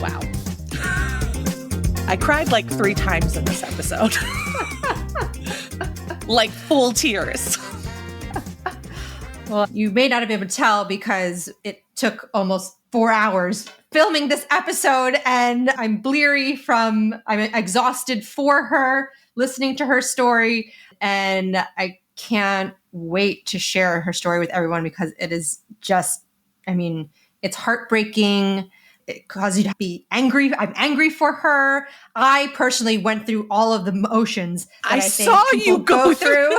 Wow. I cried like 3 times in this episode. Like full tears. Well, you may not have been able to tell because it took almost 4 hours filming this episode, and I'm exhausted for her, listening to her story, and I can't wait to share her story with everyone because it is just, it's heartbreaking. It causes you to be angry. I'm angry for her. I personally went through all of the motions that I think saw people you go through.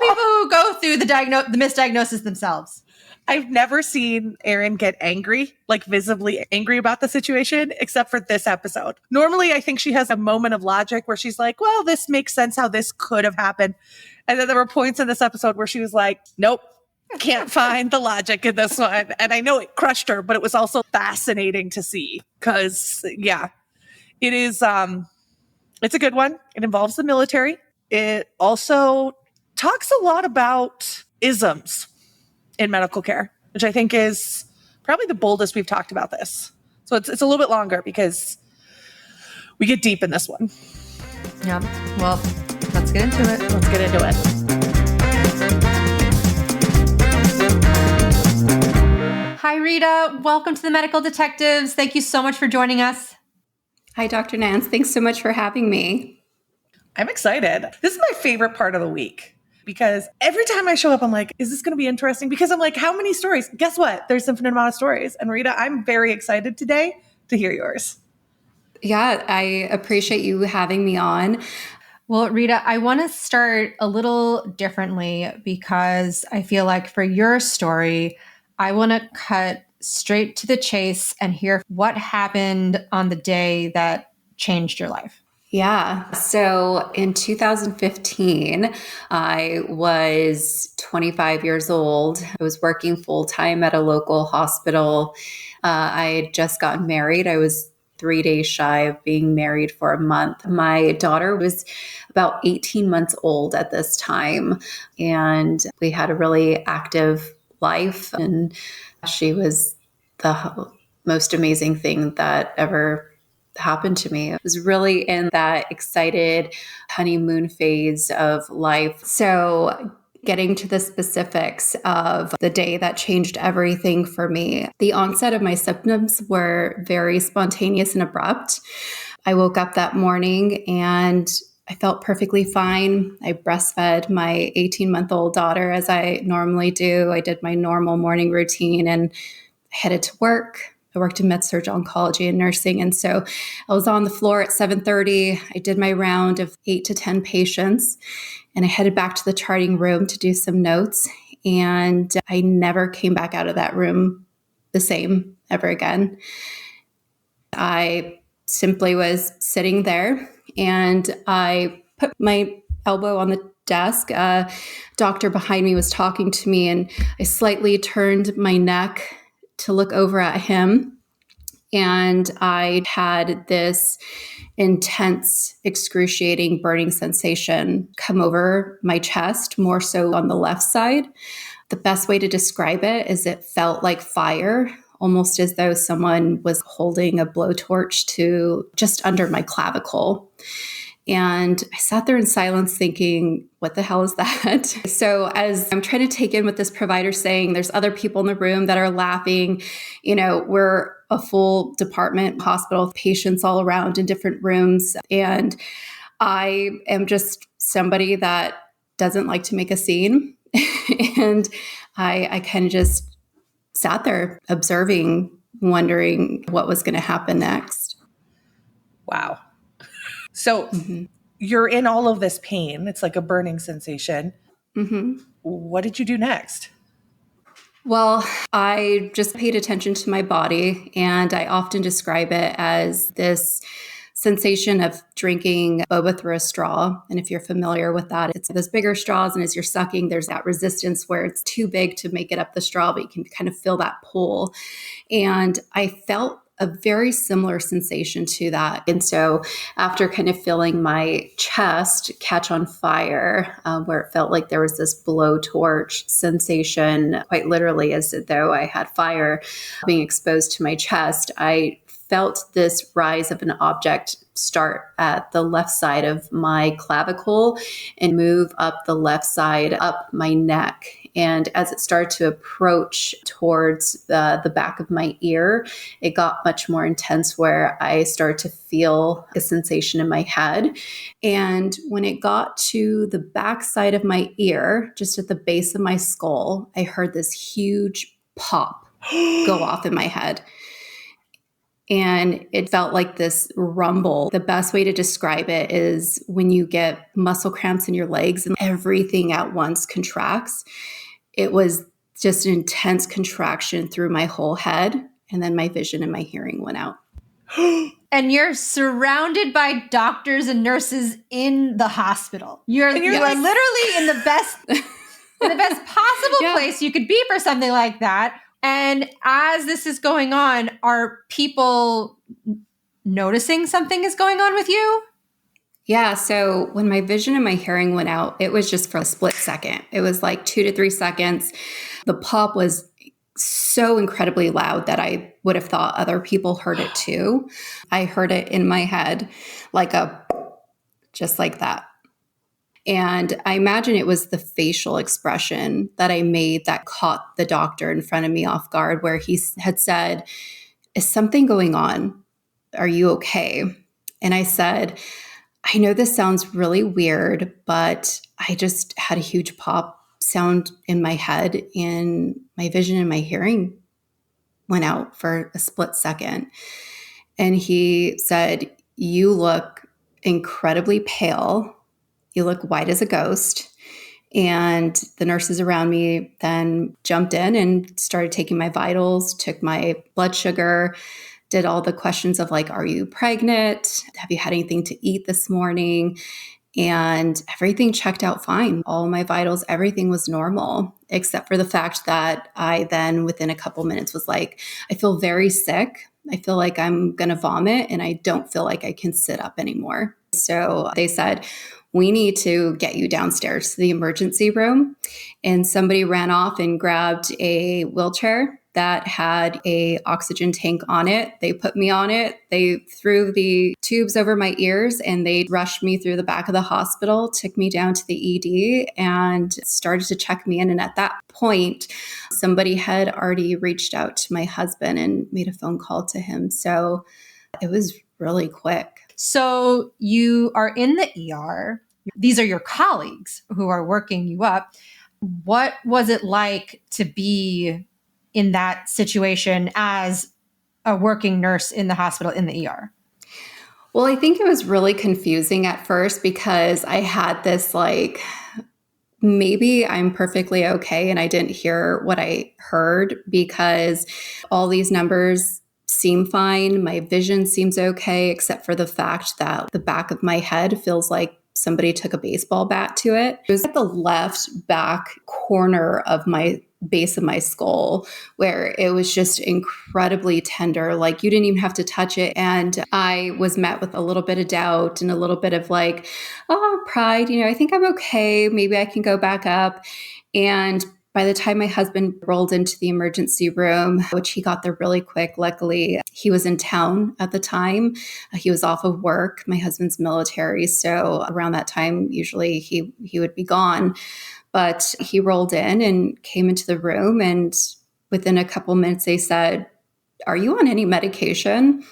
People who go through the misdiagnosis themselves. I've never seen Erin get angry, like visibly angry about the situation, except for this episode. Normally, I think she has a moment of logic where she's like, well, this makes sense how this could have happened. And then there were points in this episode where she was like, nope, can't find the logic in this one. And I know it crushed her, but it was also fascinating to see because, yeah, it is, it's a good one. It involves the military. It also talks a lot about isms in medical care, which I think is probably the boldest we've talked about this. So it's a little bit longer because we get deep in this one. Yeah. Well, let's get into it. Hi, Rita. Welcome to the Medical Detectives. Thank you so much for joining us. Hi, Dr. Nance. Thanks so much for having me. I'm excited. This is my favorite part of the week because every time I show up, I'm like, is this going to be interesting? Because I'm like, how many stories? Guess what? There's an infinite amount of stories. And Rita, I'm very excited today to hear yours. Yeah, I appreciate you having me on. Well, Rita, I want to start a little differently because I feel like for your story, I want to cut straight to the chase and hear what happened on the day that changed your life. Yeah. So in 2015, I was 25 years old. I was working full-time at a local hospital. I had just gotten married. I was 3 days shy of being married for a month. My daughter was about 18 months old at this time, and we had a really active life, and she was the most amazing thing that ever happened to me. It was really in that excited honeymoon phase of life. So getting to the specifics of the day that changed everything for me, the onset of my symptoms were very spontaneous and abrupt. I woke up that morning and I felt perfectly fine. I breastfed my 18-month-old daughter as I normally do. I did my normal morning routine and headed to work. I worked in med-surg oncology and nursing. And so I was on the floor at 7:30. I did my round of 8 to 10 patients, and I headed back to the charting room to do some notes. And I never came back out of that room the same ever again. I simply was sitting there, and I put my elbow on the desk. A doctor behind me was talking to me, and I slightly turned my neck to look over at him. And I had this intense, excruciating burning sensation come over my chest, more so on the left side. The best way to describe it is it felt like fire, almost as though someone was holding a blowtorch to just under my clavicle. And I sat there in silence thinking, what the hell is that? So as I'm trying to take in what this provider's saying, there's other people in the room that are laughing. You know, we're a full department, hospital, patients all around in different rooms. And I am just somebody that doesn't like to make a scene. And I kind of just sat there observing, wondering what was going to happen next. Wow. So you're in all of this pain. It's like a burning sensation. Mm-hmm. What did you do next? Well, I just paid attention to my body, and I often describe it as this sensation of drinking boba through a straw. And if you're familiar with that, it's those bigger straws, and as you're sucking, there's that resistance where it's too big to make it up the straw, but you can kind of feel that pull. And I felt a very similar sensation to that. And so after kind of feeling my chest catch on fire, where it felt like there was this blowtorch sensation, quite literally as though I had fire being exposed to my chest, I felt this rise of an object start at the left side of my clavicle and move up the left side, up my neck. And as it started to approach towards the back of my ear, it got much more intense where I started to feel a sensation in my head. And when it got to the back side of my ear, just at the base of my skull, I heard this huge pop go off in my head. And it felt like this rumble. The best way to describe it is when you get muscle cramps in your legs and everything at once contracts. It was just an intense contraction through my whole head. And then my vision and my hearing went out. And you're surrounded by doctors and nurses in the hospital. You are literally in the best, possible place you could be for something like that. And as this is going on, are people noticing something is going on with you? Yeah. So when my vision and my hearing went out, it was just for a split second. It was like 2 to 3 seconds. The pop was so incredibly loud that I would have thought other people heard it too. I heard it in my head, just like that. And I imagine it was the facial expression that I made that caught the doctor in front of me off guard, where he had said, "Is something going on? Are you okay?" And I said, "I know this sounds really weird, but I just had a huge pop sound in my head and my vision and my hearing went out for a split second." And he said, "You look incredibly pale. You look white as a ghost." And the nurses around me then jumped in and started taking my vitals, took my blood sugar, did all the questions of like, "Are you pregnant? Have you had anything to eat this morning?" And everything checked out fine. All my vitals, everything was normal, except for the fact that I then within a couple minutes was like, "I feel very sick. I feel like I'm going to vomit and I don't feel like I can sit up anymore." So they said, "We need to get you downstairs to the emergency room." And somebody ran off and grabbed a wheelchair that had a oxygen tank on it. They put me on it. They threw the tubes over my ears and they rushed me through the back of the hospital, took me down to the ED and started to check me in. And at that point, somebody had already reached out to my husband and made a phone call to him. So it was really quick. So you are in the ER. These are your colleagues who are working you up. What was it like to be in that situation as a working nurse in the hospital in the ER? Well, I think it was really confusing at first because I had this like, maybe I'm perfectly okay. And I didn't hear what I heard because all these numbers seem fine. My vision seems okay, except for the fact that the back of my head feels like somebody took a baseball bat to it. It was at the left back corner of my base of my skull where it was just incredibly tender. Like you didn't even have to touch it. And I was met with a little bit of doubt and a little bit of like, oh, pride, I think I'm okay. Maybe I can go back up. And by the time my husband rolled into the emergency room, which he got there really quick, luckily, he was in town at the time. He was off of work. My husband's military. So around that time, usually he would be gone. But he rolled in and came into the room. And within a couple minutes, they said, "Are you on any medication?"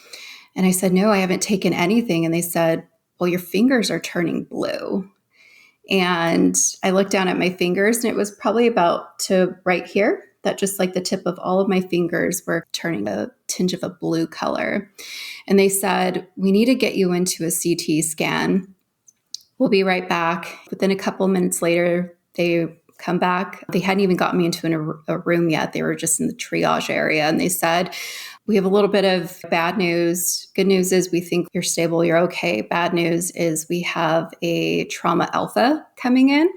And I said, "No, I haven't taken anything." And they said, "Well, your fingers are turning blue." And I looked down at my fingers and it was probably about to right here, that just like the tip of all of my fingers were turning a tinge of a blue color. And they said, "We need to get you into a CT scan. We'll be right back." Within a couple minutes later, they come back. They hadn't even gotten me into a room yet. They were just in the triage area. And they said, we have a little bit of bad news. Good news is we think you're stable, you're okay. Bad news is we have a trauma alpha coming in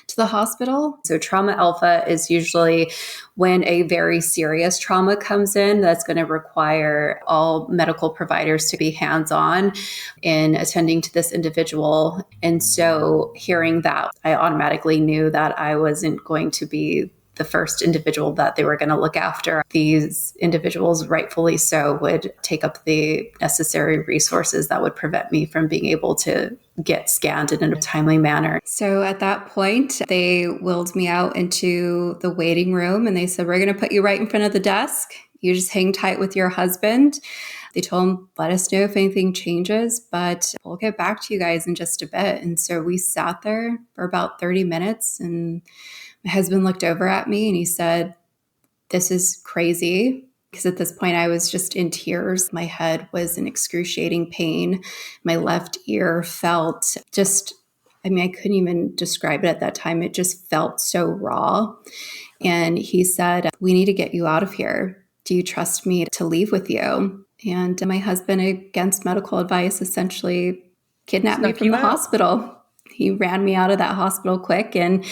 to the hospital. So trauma alpha is usually when a very serious trauma comes in that's going to require all medical providers to be hands-on in attending to this individual. And so hearing that, I automatically knew that I wasn't going to be the first individual that they were going to look after. These individuals, rightfully so, would take up the necessary resources that would prevent me from being able to get scanned in a timely manner. So at that point, they wheeled me out into the waiting room and they said, we're going to put you right in front of the desk. You just hang tight with your husband. They told him, let us know if anything changes, but we'll get back to you guys in just a bit. And so we sat there for about 30 minutes and my husband looked over at me and he said, this is crazy. Because at this point I was just in tears. My head was in excruciating pain. My left ear felt I couldn't even describe it at that time. It just felt so raw. And he said, we need to get you out of here. Do you trust me to leave with you? And my husband, against medical advice, essentially kidnapped me from the hospital. He ran me out of that hospital quick and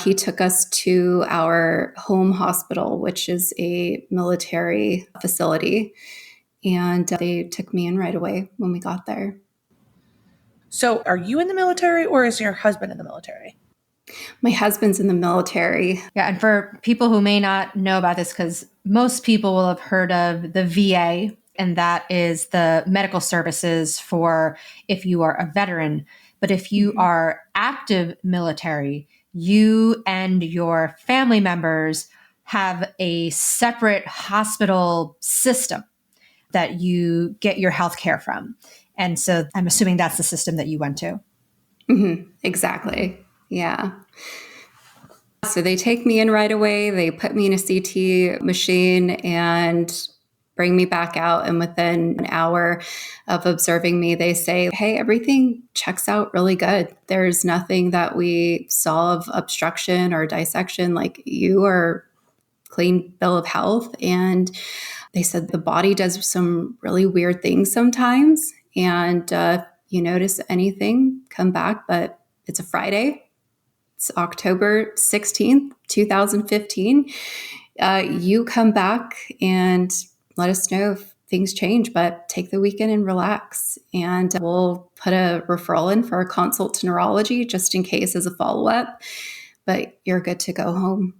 he took us to our home hospital, which is a military facility. And they took me in right away when we got there. So are you in the military or is your husband in the military? My husband's in the military. Yeah. And for people who may not know about this, because most people will have heard of the VA, and that is the medical services for if you are a veteran. But if you are active military, you and your family members have a separate hospital system that you get your health care from. And so I'm assuming that's the system that you went to. Mm-hmm. Exactly. Yeah. So they take me in right away. They put me in a CT machine and bring me back out. And within an hour of observing me, they say, hey, everything checks out really good. There's nothing that we saw of obstruction or dissection. Like, you are clean bill of health. And they said the body does some really weird things sometimes. And you notice anything, come back. But it's a Friday. It's October 16th, 2015. You come back and let us know if things change, but take the weekend and relax. And we'll put a referral in for a consult to neurology just in case as a follow-up, but you're good to go home.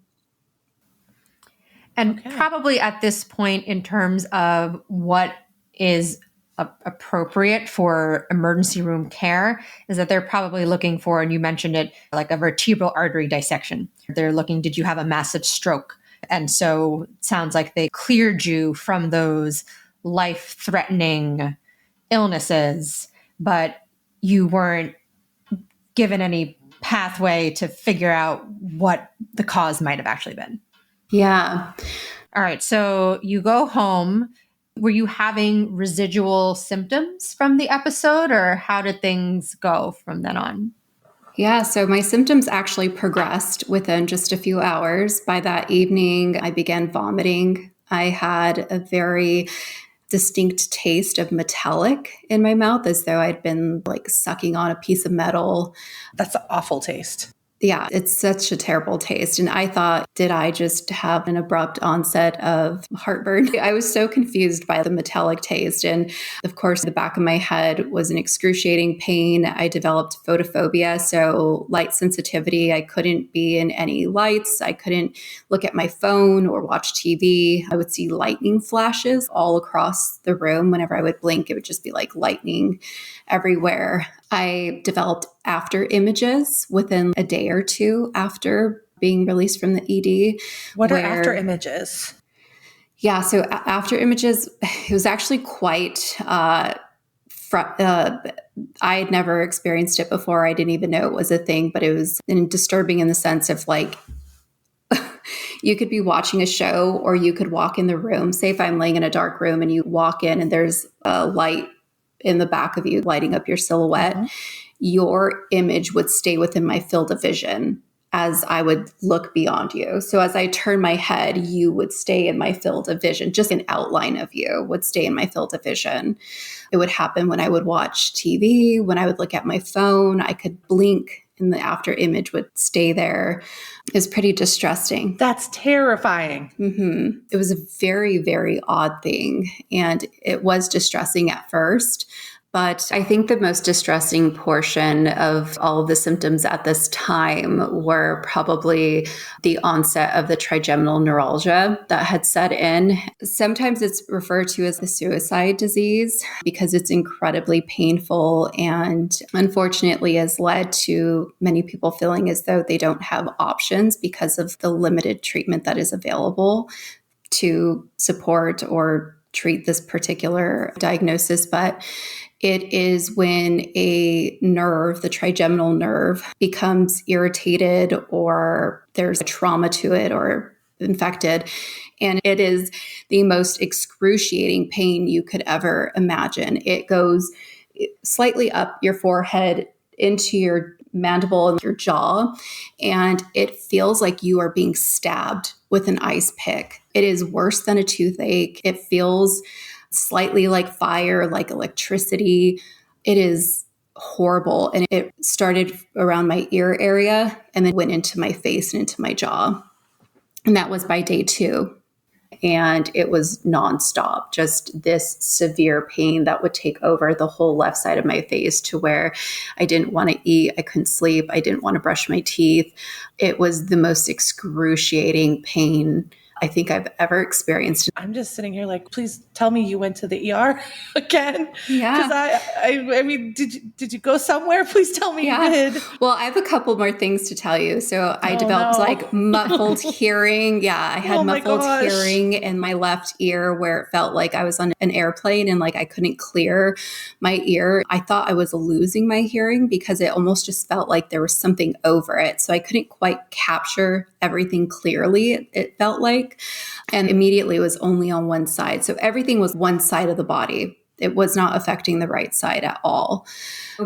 And probably at this point, in terms of what is appropriate for emergency room care, is that they're probably looking for, and you mentioned it, like a vertebral artery dissection. They're looking, did you have a massive stroke? And so it sounds like they cleared you from those life-threatening illnesses, but you weren't given any pathway to figure out what the cause might have actually been. Yeah. All right. So you go home. Were you having residual symptoms from the episode, or how did things go from then on? Yeah, so my symptoms actually progressed within just a few hours. By that evening, I began vomiting. I had a very distinct taste of metallic in my mouth, as though I'd been like sucking on a piece of metal. That's an awful taste. Yeah, it's such a terrible taste. And I thought, did I just have an abrupt onset of heartburn? I was so confused by the metallic taste. And of course, the back of my head was an excruciating pain. I developed photophobia, so light sensitivity. I couldn't be in any lights. I couldn't look at my phone or watch TV. I would see lightning flashes all across the room. Whenever I would blink, it would just be like lightning everywhere. I developed after images within a day or two after being released from the ED. What are after images? Yeah, so after images, it was actually quite, I had never experienced it before. I didn't even know it was a thing, but it was disturbing in the sense of like, you could be watching a show or you could walk in the room. Say if I'm laying in a dark room and you walk in and there's a light in the back of you lighting up your silhouette, your image would stay within my field of vision. as I would look beyond you. So as I turn my head, you would stay in my field of vision. Just an outline of you would stay in my field of vision. It would happen when I would watch TV, when I would look at my phone. I could blink and the after image would stay there. It was pretty distressing. That's terrifying. Mm-hmm. It was a very, very odd thing. And it was distressing at first. But I think the most distressing portion of all of the symptoms at this time were probably the onset of the trigeminal neuralgia that had set in. Sometimes it's referred to as the suicide disease because it's incredibly painful and unfortunately has led to many people feeling as though they don't have options because of the limited treatment that is available to support or treat this particular diagnosis. But it is when a nerve, the trigeminal nerve, becomes irritated or there's a trauma to it or infected. And it is the most excruciating pain you could ever imagine. It goes slightly up your forehead into your mandible and your jaw, and it feels like you are being stabbed with an ice pick. It is worse than a toothache. It feels slightly like fire, like electricity. It is horrible. And it started around my ear area and then went into my face and into my jaw. And that was by day 2. And it was nonstop, just this severe pain that would take over the whole left side of my face to where I didn't want to eat. I couldn't sleep. I didn't want to brush my teeth. It was the most excruciating pain I think I've ever experienced. I'm just sitting here like, please tell me you went to the ER again. Yeah. Because I mean, did you go somewhere? Please tell me you did. Well, I have a couple more things to tell you. So I developed like muffled hearing. Yeah, I had muffled hearing in my left ear where it felt like I was on an airplane and like I couldn't clear my ear. I thought I was losing my hearing because it almost just felt like there was something over it. So I couldn't quite capture everything clearly, it felt like. And immediately it was only on one side. So everything was one side of the body. It was not affecting the right side at all.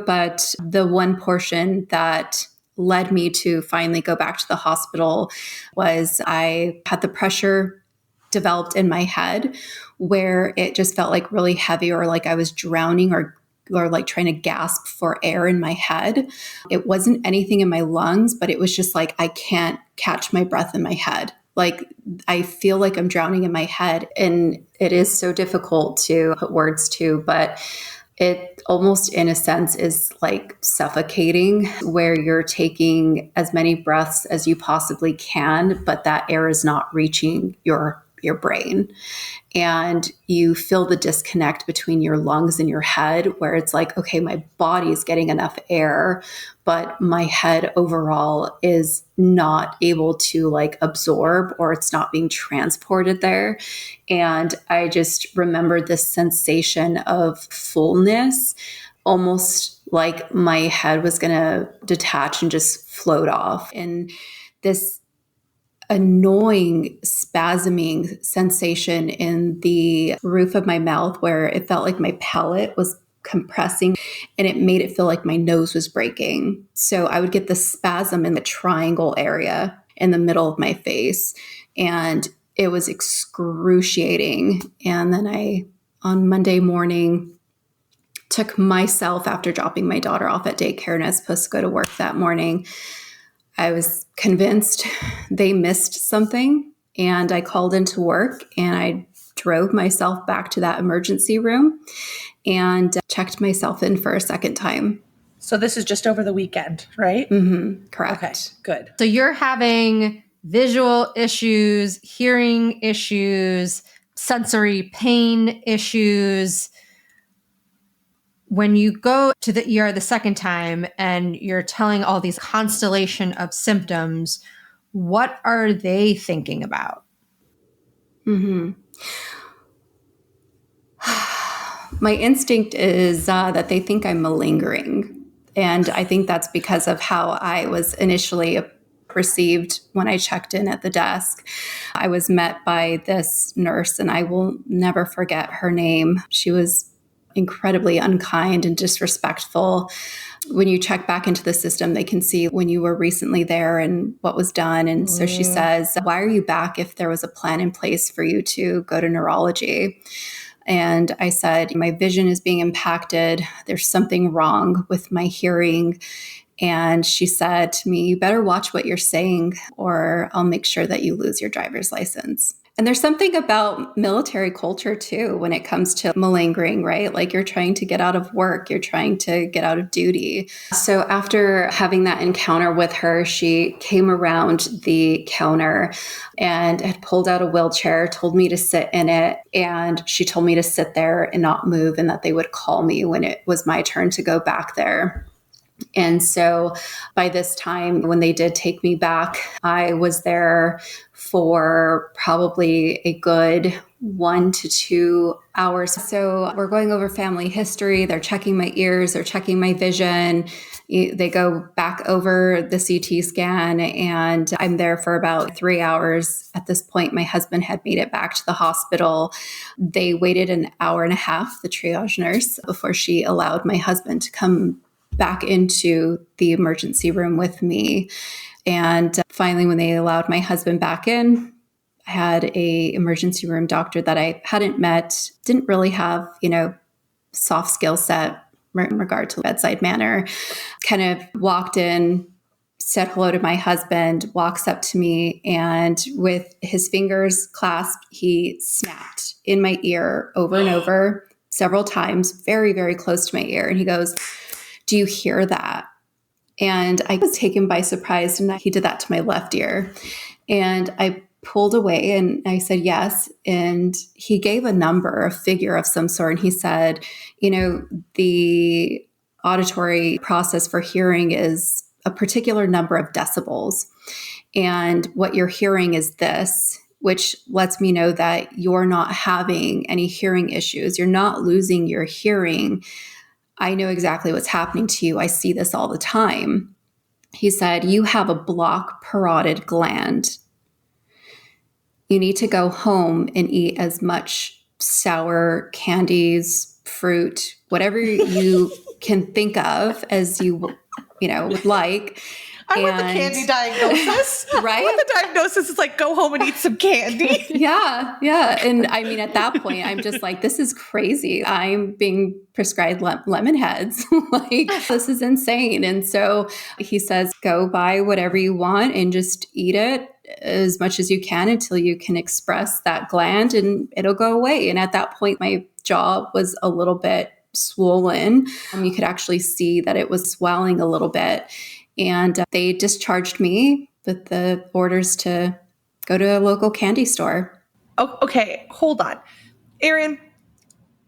But the one portion that led me to finally go back to the hospital was I had the pressure developed in my head where it just felt like really heavy or like I was drowning or like trying to gasp for air in my head. It wasn't anything in my lungs, but it was just like, I can't catch my breath in my head. Like I feel like I'm drowning in my head, and it is so difficult to put words to, but it almost in a sense is like suffocating where you're taking as many breaths as you possibly can, but that air is not reaching your brain. And you feel the disconnect between your lungs and your head where it's like, okay, my body is getting enough air, but my head overall is not able to like absorb or it's not being transported there. And I just remember this sensation of fullness, almost like my head was going to detach and just float off. And this annoying spasming sensation in the roof of my mouth where it felt like my palate was compressing and it made it feel like my nose was breaking. So I would get the spasm in the triangle area in the middle of my face and it was excruciating. And then on Monday morning, took myself after dropping my daughter off at daycare and I was supposed to go to work that morning. I was convinced they missed something and I called into work and I drove myself back to that emergency room and checked myself in for a second time. So this is just over the weekend, right? Mm-hmm. Correct. Okay, good. So you're having visual issues, hearing issues, sensory pain issues. When you go to the ER the second time and you're telling all these constellation of symptoms, what are they thinking about? Mm-hmm. My instinct is that they think I'm malingering. And I think that's because of how I was initially perceived when I checked in at the desk. I was met by this nurse, and I will never forget her name. She was incredibly unkind and disrespectful. When you check back into the system, they can see when you were recently there and what was done. And so she says, why are you back if there was a plan in place for you to go to neurology? And I said, my vision is being impacted. There's something wrong with my hearing. And she said to me, you better watch what you're saying or I'll make sure that you lose your driver's license. And there's something about military culture too, when it comes to malingering, right? Like you're trying to get out of work, you're trying to get out of duty. So after having that encounter with her, she came around the counter and had pulled out a wheelchair, told me to sit in it. And she told me to sit there and not move and that they would call me when it was my turn to go back there. And so by this time, when they did take me back, I was there for probably a good 1 to 2 hours. So we're going over family history. They're checking my ears. They're checking my vision. They go back over the CT scan and I'm there for about 3 hours. At this point, my husband had made it back to the hospital. They waited an hour and a half, the triage nurse, before she allowed my husband to come back into the emergency room with me. And finally, when they allowed my husband back in, I had a emergency room doctor that I hadn't met, didn't really have, soft skill set in regard to bedside manner, kind of walked in, said hello to my husband, walks up to me, and with his fingers clasped, he snapped in my ear over and over several times, very, very close to my ear. And he goes, do you hear that? And I was taken by surprise, and he did that to my left ear. And I pulled away and I said, yes. And he gave a number, a figure of some sort. And he said, the auditory process for hearing is a particular number of decibels. And what you're hearing is this, which lets me know that you're not having any hearing issues. You're not losing your hearing. I know exactly what's happening to you. I see this all the time. He said, you have a block parotid gland. You need to go home and eat as much sour candies, fruit, whatever you can think of as you would like. I want the candy diagnosis. Right? I want the diagnosis is like, go home and eat some candy. Yeah. And I mean, at that point, I'm just like, this is crazy. I'm being prescribed lemon heads. Like, this is insane. And so he says, go buy whatever you want and just eat it as much as you can until you can express that gland and it'll go away. And at that point, my jaw was a little bit swollen. You could actually see that it was swelling a little bit. And they discharged me with the orders to go to a local candy store. Oh, okay, hold on. Erin,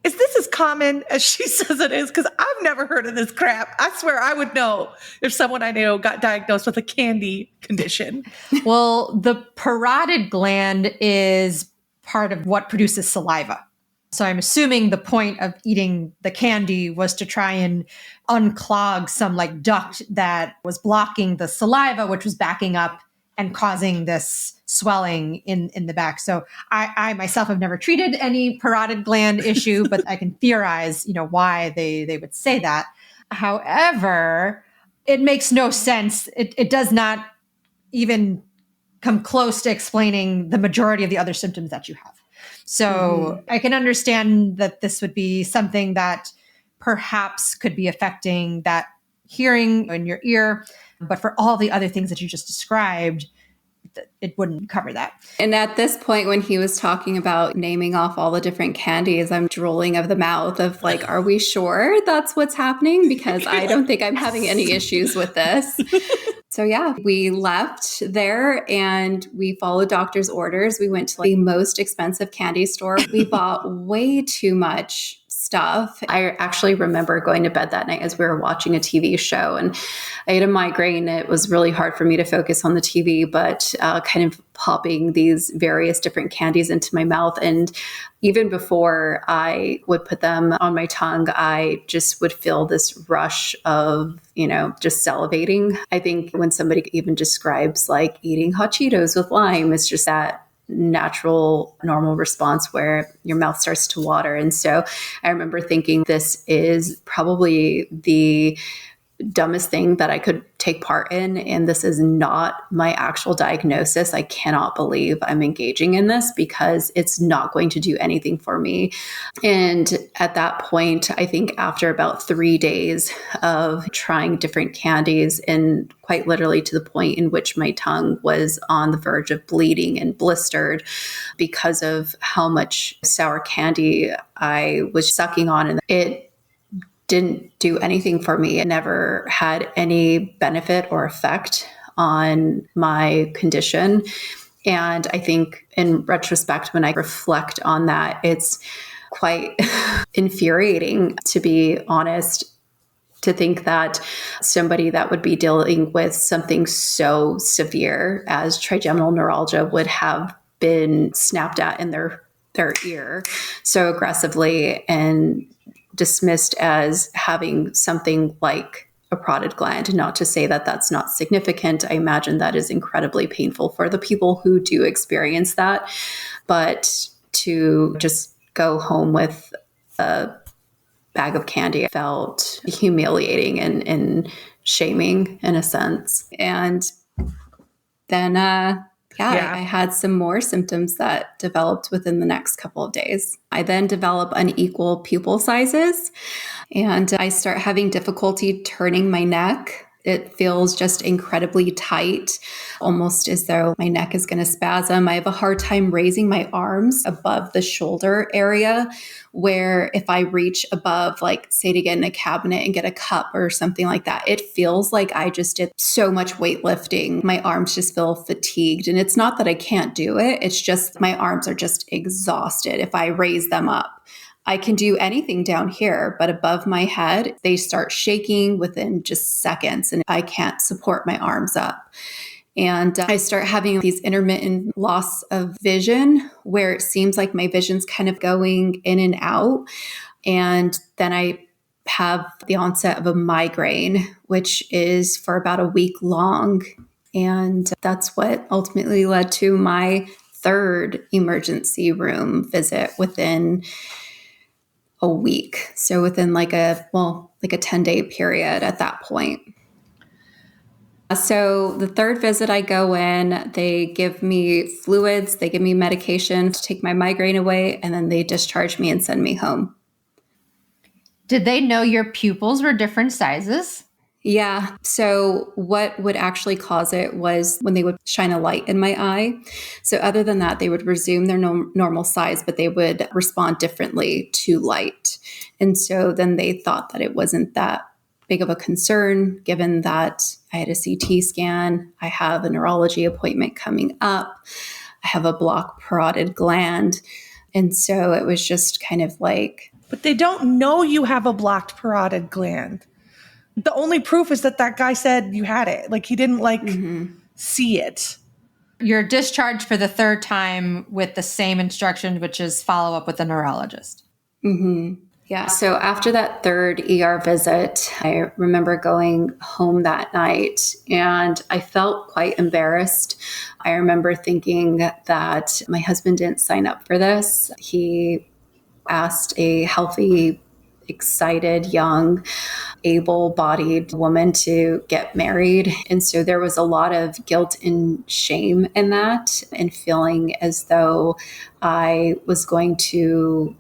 is this as common as she says it is? Because I've never heard of this crap. I swear I would know if someone I knew got diagnosed with a candy condition. Well, the parotid gland is part of what produces saliva. So I'm assuming the point of eating the candy was to try and unclog some duct that was blocking the saliva, which was backing up and causing this swelling in the back. So I myself have never treated any parotid gland issue, but I can theorize, why they would say that. However, it makes no sense. It does not even come close to explaining the majority of the other symptoms that you have. So I can understand that this would be something that perhaps could be affecting that hearing in your ear. But for all the other things that you just described, it wouldn't cover that. And at this point, when he was talking about naming off all the different candies, I'm drooling of the mouth of are we sure that's what's happening? Because I don't think I'm having any issues with this. So yeah, we left there and we followed doctor's orders. We went to the most expensive candy store. We bought way too much stuff. I actually remember going to bed that night as we were watching a TV show, and I had a migraine. It was really hard for me to focus on the TV, but kind of popping these various different candies into my mouth. And even before I would put them on my tongue, I just would feel this rush of, just salivating. I think when somebody even describes eating hot Cheetos with lime, it's just that natural, normal response where your mouth starts to water. And so I remember thinking, this is probably the dumbest thing that I could take part in. And this is not my actual diagnosis. I cannot believe I'm engaging in this because it's not going to do anything for me. And at that point, I think after about 3 days of trying different candies, and quite literally to the point in which my tongue was on the verge of bleeding and blistered because of how much sour candy I was sucking on, and it didn't do anything for me. It never had any benefit or effect on my condition. And I think in retrospect, when I reflect on that, it's quite infuriating, to be honest, to think that somebody that would be dealing with something so severe as trigeminal neuralgia would have been snapped at in their ear so aggressively and dismissed as having something like a parotid gland. Not to say that that's not significant. I imagine that is incredibly painful for the people who do experience that. But to just go home with a bag of candy felt humiliating and shaming in a sense. And then, I had some more symptoms that developed within the next couple of days. I then develop unequal pupil sizes, and I start having difficulty turning my neck. It feels just incredibly tight, almost as though my neck is going to spasm. I have a hard time raising my arms above the shoulder area, where if I reach above, like say to get in a cabinet and get a cup or something like that, it feels like I just did so much weightlifting. My arms just feel fatigued. And it's not that I can't do it. It's just my arms are just exhausted if I raise them up. I can do anything down here, but above my head, they start shaking within just seconds, and I can't support my arms up. And I start having these intermittent loss of vision where it seems like my vision's kind of going in and out. And then I have the onset of a migraine, which is for about a week long. And that's what ultimately led to my third emergency room visit within a week. So within like a 10-day period at that point. So the third visit I go in, they give me fluids, they give me medication to take my migraine away, and then they discharge me and send me home. Did they know your pupils were different sizes? Yeah. So what would actually cause it was when they would shine a light in my eye. So other than that, they would resume their normal size, but they would respond differently to light. And so then they thought that it wasn't that big of a concern, given that I had a CT scan, I have a neurology appointment coming up, I have a blocked parotid gland. And so it was just kind of like... But they don't know you have a blocked parotid gland. The only proof is that guy said you had it. Like he didn't see it. You're discharged for the third time with the same instruction, which is follow up with a neurologist. Mm-hmm. Yeah. So after that third ER visit, I remember going home that night and I felt quite embarrassed. I remember thinking that my husband didn't sign up for this. He asked a healthy, excited, young, able-bodied woman to get married. And so there was a lot of guilt and shame in that, and feeling as though I was going to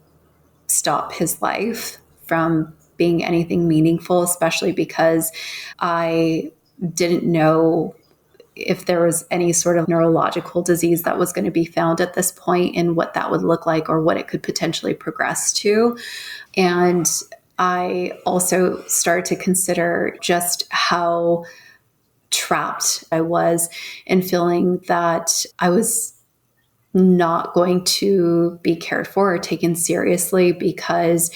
stop his life from being anything meaningful, especially because I didn't know if there was any sort of neurological disease that was going to be found at this point and what that would look like or what it could potentially progress to. And I also started to consider just how trapped I was in feeling that I was not going to be cared for or taken seriously because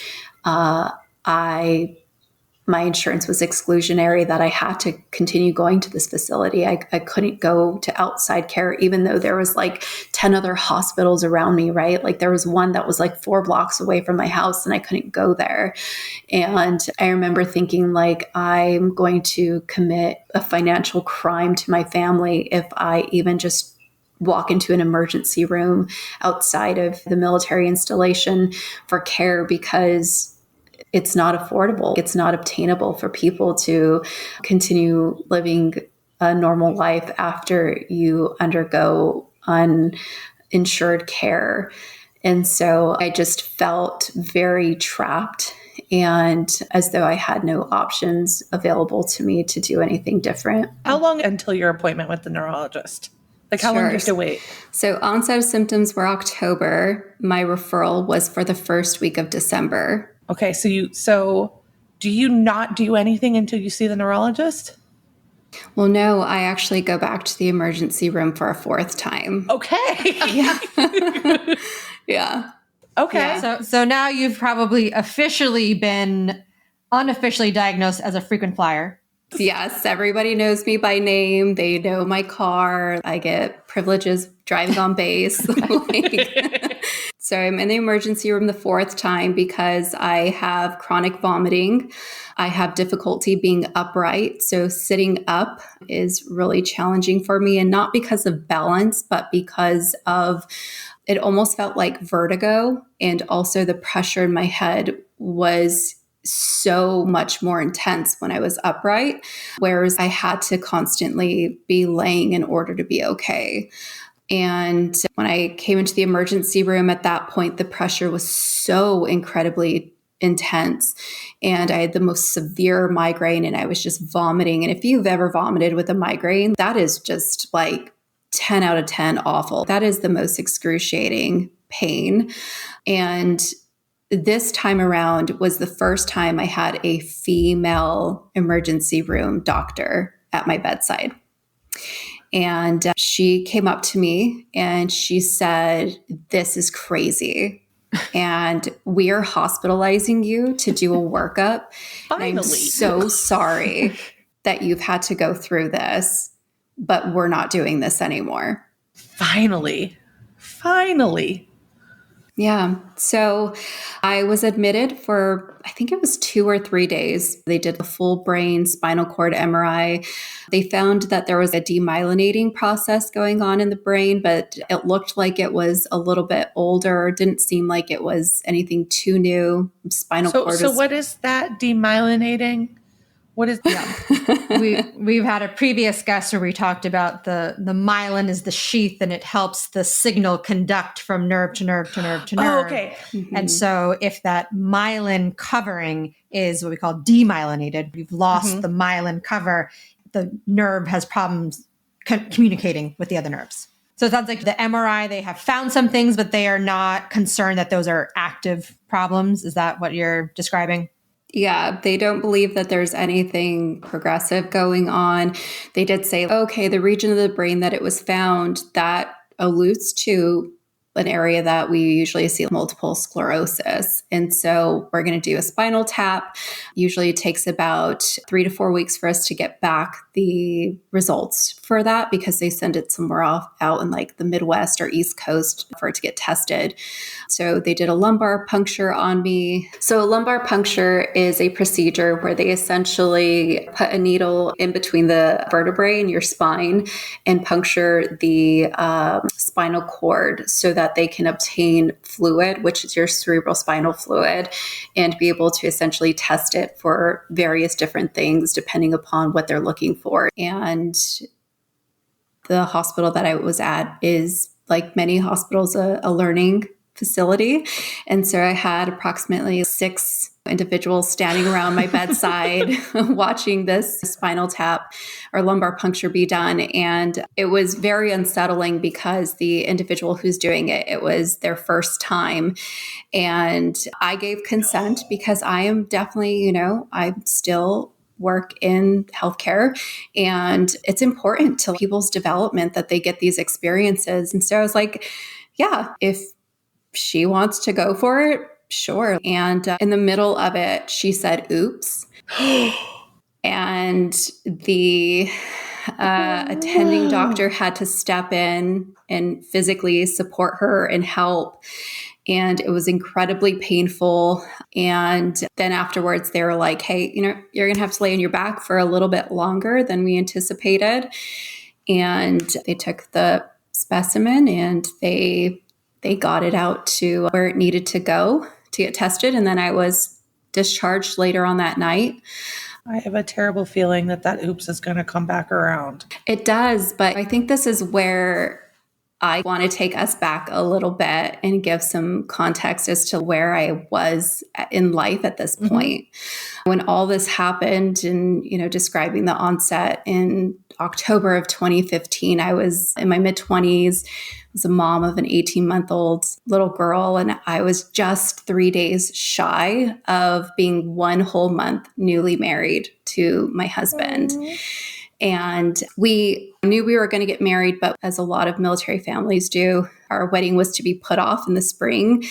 my insurance was exclusionary, that I had to continue going to this facility. I couldn't go to outside care, even though there was like 10 other hospitals around me, right? Like there was one that was like 4 blocks away from my house and I couldn't go there. And I remember thinking like, I'm going to commit a financial crime to my family if I even just walk into an emergency room outside of the military installation for care because it's not affordable. It's not obtainable for people to continue living a normal life after you undergo uninsured care. And so I just felt very trapped and as though I had no options available to me to do anything different. How long until your appointment with the neurologist? Like how long do you have to wait? So onset of symptoms were October. My referral was for the first week of December. Okay, so do you not do anything until you see the neurologist? Well, no, I actually go back to the emergency room for a fourth time. Okay. Yeah. Yeah. Okay. Yeah. So now you've probably officially been unofficially diagnosed as a frequent flyer. Yes, everybody knows me by name. They know my car. I get privileges driving on base. So I'm in the emergency room the fourth time because I have chronic vomiting. I have difficulty being upright. So sitting up is really challenging for me, and not because of balance, but because of it almost felt like vertigo. And also the pressure in my head was so much more intense when I was upright, whereas I had to constantly be laying in order to be okay. And when I came into the emergency room at that point, the pressure was so incredibly intense. And I had the most severe migraine and I was just vomiting. And if you've ever vomited with a migraine, that is just like 10 out of 10 awful. That is the most excruciating pain. And this time around was the first time I had a female emergency room doctor at my bedside. And she came up to me and she said, "This is crazy. And we are hospitalizing you to do a workup. Finally. And I'm so sorry that you've had to go through this, but we're not doing this anymore." Finally. Yeah. So I was admitted for, I think it was 2 or 3 days. They did a full brain spinal cord MRI. They found that there was a demyelinating process going on in the brain, but it looked like it was a little bit older. Didn't seem like it was anything too new. Spinal cord. So what is that demyelinating? What is We've had a previous guest where we talked about the myelin is the sheath and it helps the signal conduct from nerve to nerve to nerve to nerve. Oh, okay. Mm-hmm. And so if that myelin covering is what we call demyelinated, we've lost the myelin cover, the nerve has problems communicating with the other nerves. So it sounds like the MRI, they have found some things, but they are not concerned that those are active problems. Is that what you're describing? Yeah, they don't believe that there's anything progressive going on. They did say, okay, the region of the brain that it was found, that alludes to an area that we usually see multiple sclerosis. And so we're going to do a spinal tap. Usually it takes about 3 to 4 weeks for us to get back the results for that because they send it somewhere off out in like the Midwest or East Coast for it to get tested. So they did a lumbar puncture on me. So a lumbar puncture is a procedure where they essentially put a needle in between the vertebrae in your spine and puncture the spinal cord so that they can obtain fluid, which is your cerebral spinal fluid, and be able to essentially test it for various different things depending upon what they're looking for. And the hospital that I was at is, like many hospitals, a learning facility. And so I had approximately 6 individuals standing around my bedside watching this spinal tap or lumbar puncture be done. And it was very unsettling because the individual who's doing it, it was their first time. And I gave consent because I am definitely, I still work in healthcare and it's important to people's development that they get these experiences. And so I was like, yeah, if she wants to go for it, sure. And in the middle of it, she said, "Oops." And the attending doctor had to step in and physically support her and help. And it was incredibly painful. And then afterwards, they were like, "Hey, you're going to have to lay on your back for a little bit longer than we anticipated." And they took the specimen, and they got it out to where it needed to go to get tested. And then I was discharged later on that night. I have a terrible feeling that oops is going to come back around. It does, but I think this is where I want to take us back a little bit and give some context as to where I was in life at this point. When all this happened, and, describing the onset in October of 2015, I was in my mid-20s. I was a mom of an 18-month-old little girl, and I was just 3 days shy of being 1 whole month newly married to my husband. And we knew we were going to get married, but as a lot of military families do, our wedding was to be put off in the spring.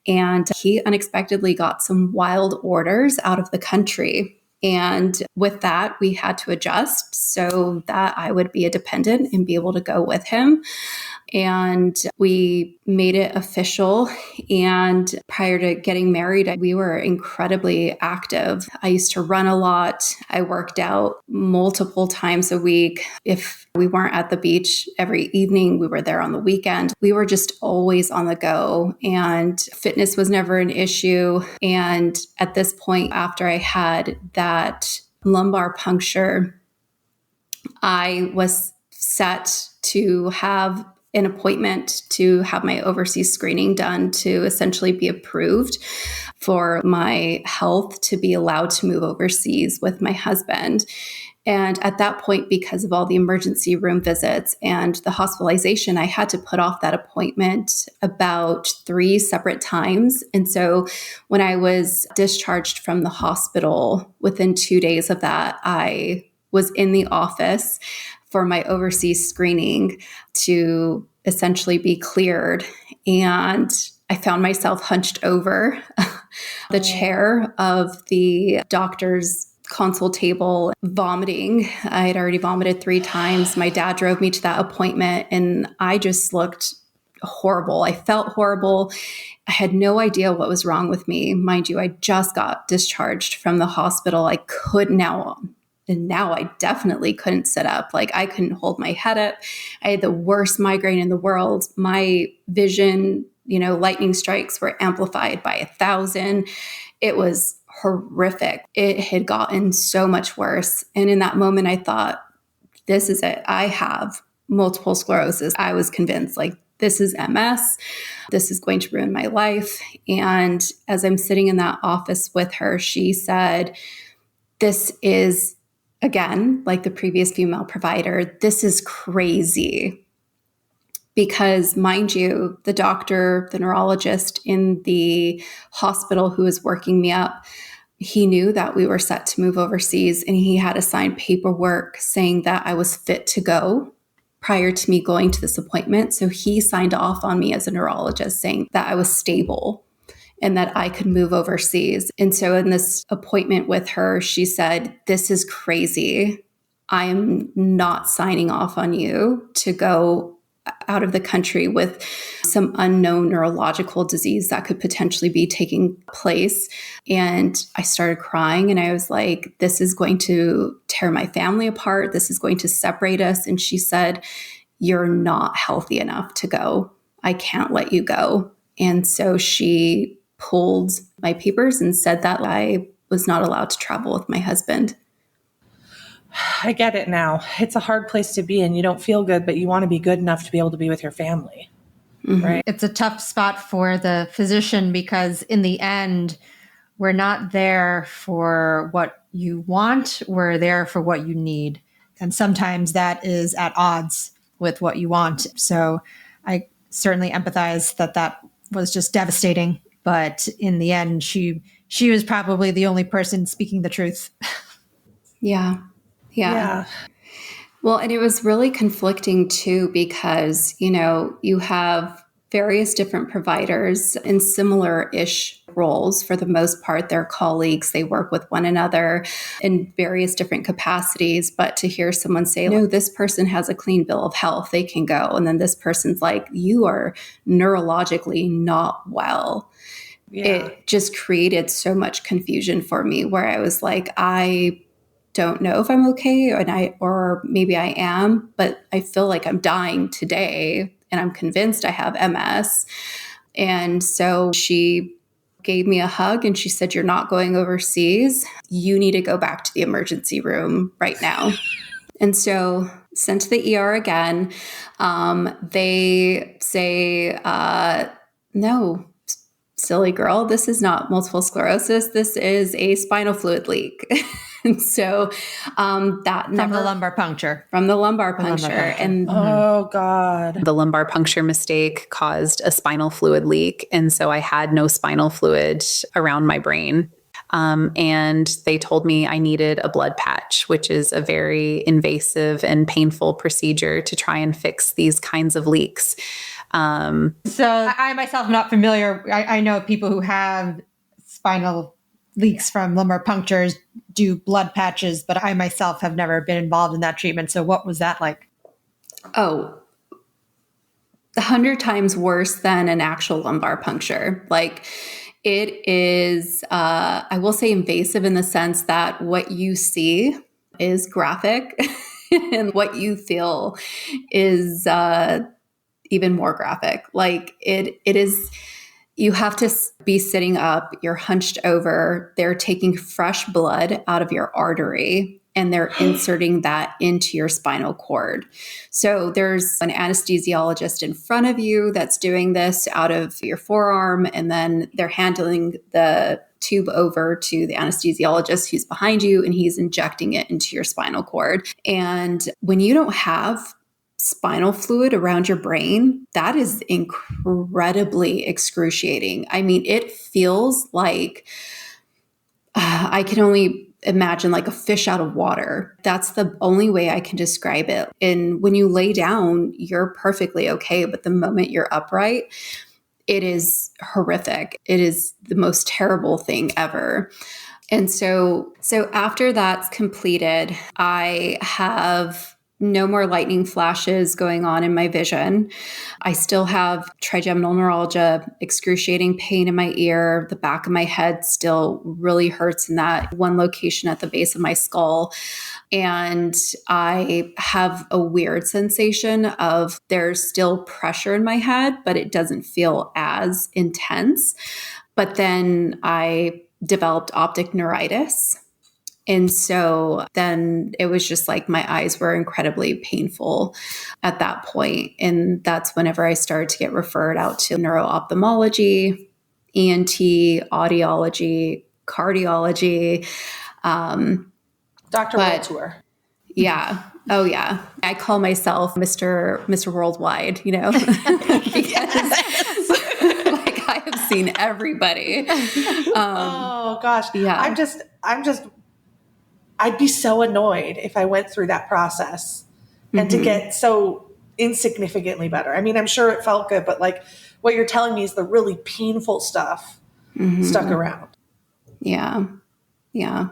And he unexpectedly got some wild orders out of the country. And with that, we had to adjust so that I would be a dependent and be able to go with him. And we made it official. And prior to getting married, we were incredibly active. I used to run a lot. I worked out multiple times a week. If we weren't at the beach every evening, we were there on the weekend. We were just always on the go, and fitness was never an issue. And at this point, after I had that lumbar puncture, I was set to have an appointment to have my overseas screening done to essentially be approved for my health to be allowed to move overseas with my husband. And at that point, because of all the emergency room visits and the hospitalization, I had to put off that appointment about 3 separate times. And so when I was discharged from the hospital, within 2 days of that, I was in the office for my overseas screening to essentially be cleared. And I found myself hunched over the chair of the doctor's console table, vomiting. I had already vomited 3 times. My dad drove me to that appointment, and I just looked horrible. I felt horrible. I had no idea what was wrong with me. Mind you, I just got discharged from the hospital. And now I definitely couldn't sit up. I couldn't hold my head up. I had the worst migraine in the world. My vision, lightning strikes were amplified by 1,000. It was horrific. It had gotten so much worse. And in that moment, I thought, this is it. I have multiple sclerosis. I was convinced, this is MS. This is going to ruin my life. And as I'm sitting in that office with her, she said, this is, again, like the previous female provider, this is crazy. Because, mind you, the doctor, the neurologist in the hospital who was working me up, he knew that we were set to move overseas, and he had to sign paperwork saying that I was fit to go prior to me going to this appointment. So he signed off on me as a neurologist saying that I was stable and that I could move overseas. And so in this appointment with her, she said, this is crazy. I am not signing off on you to go out of the country with some unknown neurological disease that could potentially be taking place. And I started crying, and I was like, this is going to tear my family apart. This is going to separate us. And she said, you're not healthy enough to go. I can't let you go. And so she pulled my papers and said that I was not allowed to travel with my husband. I get it now. It's a hard place to be in. You don't feel good, but you want to be good enough to be able to be with your family. Mm-hmm. Right? It's a tough spot for the physician because in the end, we're not there for what you want. We're there for what you need. And sometimes that is at odds with what you want. So I certainly empathize that was just devastating. But in the end, she was probably the only person speaking the truth. Yeah. Well, and it was really conflicting too, because, you have various different providers in similar-ish roles. For the most part, they're colleagues. They work with one another in various different capacities. But to hear someone say, no, this person has a clean bill of health, they can go. And then this person's like, you are neurologically not well. Yeah. It just created so much confusion for me where I was like, I don't know if I'm okay, or maybe I am, but I feel like I'm dying today and I'm convinced I have MS. And so she gave me a hug and she said, "You're not going overseas. You need to go back to the emergency room right now." And so sent to the ER again. They say, "No, silly girl, this is not multiple sclerosis. This is a spinal fluid leak." And so that From the lumbar puncture. From the lumbar puncture. And oh God. The lumbar puncture mistake caused a spinal fluid leak. And so I had no spinal fluid around my brain. And they told me I needed a blood patch, which is a very invasive and painful procedure to try and fix these kinds of leaks. So I myself am not familiar. I know people who have spinal leaks from lumbar punctures do blood patches, but I myself have never been involved in that treatment. So what was that like? Oh, 100 times worse than an actual lumbar puncture. Like, it is, I will say, invasive in the sense that what you see is graphic and what you feel is even more graphic. Like, it is, you have to be sitting up, you're hunched over, they're taking fresh blood out of your artery and they're inserting that into your spinal cord. So there's an anesthesiologist in front of you that's doing this out of your forearm, and then they're handling the tube over to the anesthesiologist who's behind you, and he's injecting it into your spinal cord. And when you don't have spinal fluid around your brain, that is incredibly excruciating. I mean, it feels like I can only imagine like a fish out of water. That's the only way I can describe it. And when you lay down, you're perfectly okay. But the moment you're upright, it is horrific. It is the most terrible thing ever. And so after that's completed, I have no more lightning flashes going on in my vision. I still have trigeminal neuralgia, excruciating pain in my ear. The back of my head still really hurts in that one location at the base of my skull. And I have a weird sensation of there's still pressure in my head, but it doesn't feel as intense. But then I developed optic neuritis. And so then it was just like my eyes were incredibly painful at that point. And that's whenever I started to get referred out to neuro-ophthalmology, ENT, audiology, cardiology. Dr. World Tour. Yeah. Oh, yeah. I call myself Mr. Worldwide, you know, because like I have seen everybody. Oh gosh. Yeah. I'd be so annoyed if I went through that process and to get so insignificantly better. I mean, I'm sure it felt good, but like what you're telling me is the really painful stuff stuck around. Yeah. Yeah.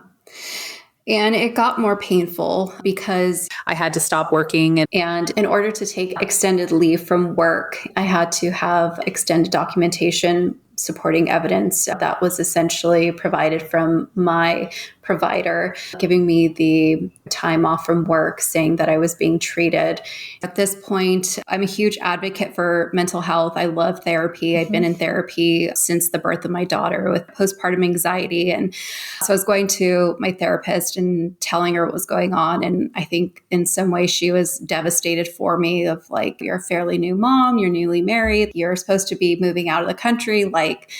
And it got more painful because I had to stop working. And in order to take extended leave from work, I had to have extended documentation supporting evidence that was essentially provided from my provider, giving me the time off from work, saying that I was being treated. At this point, I'm a huge advocate for mental health. I love therapy. I've been in therapy since the birth of my daughter with postpartum anxiety. And so I was going to my therapist and telling her what was going on. And I think in some way she was devastated for me of like, you're a fairly new mom, you're newly married, you're supposed to be moving out of the country. Like,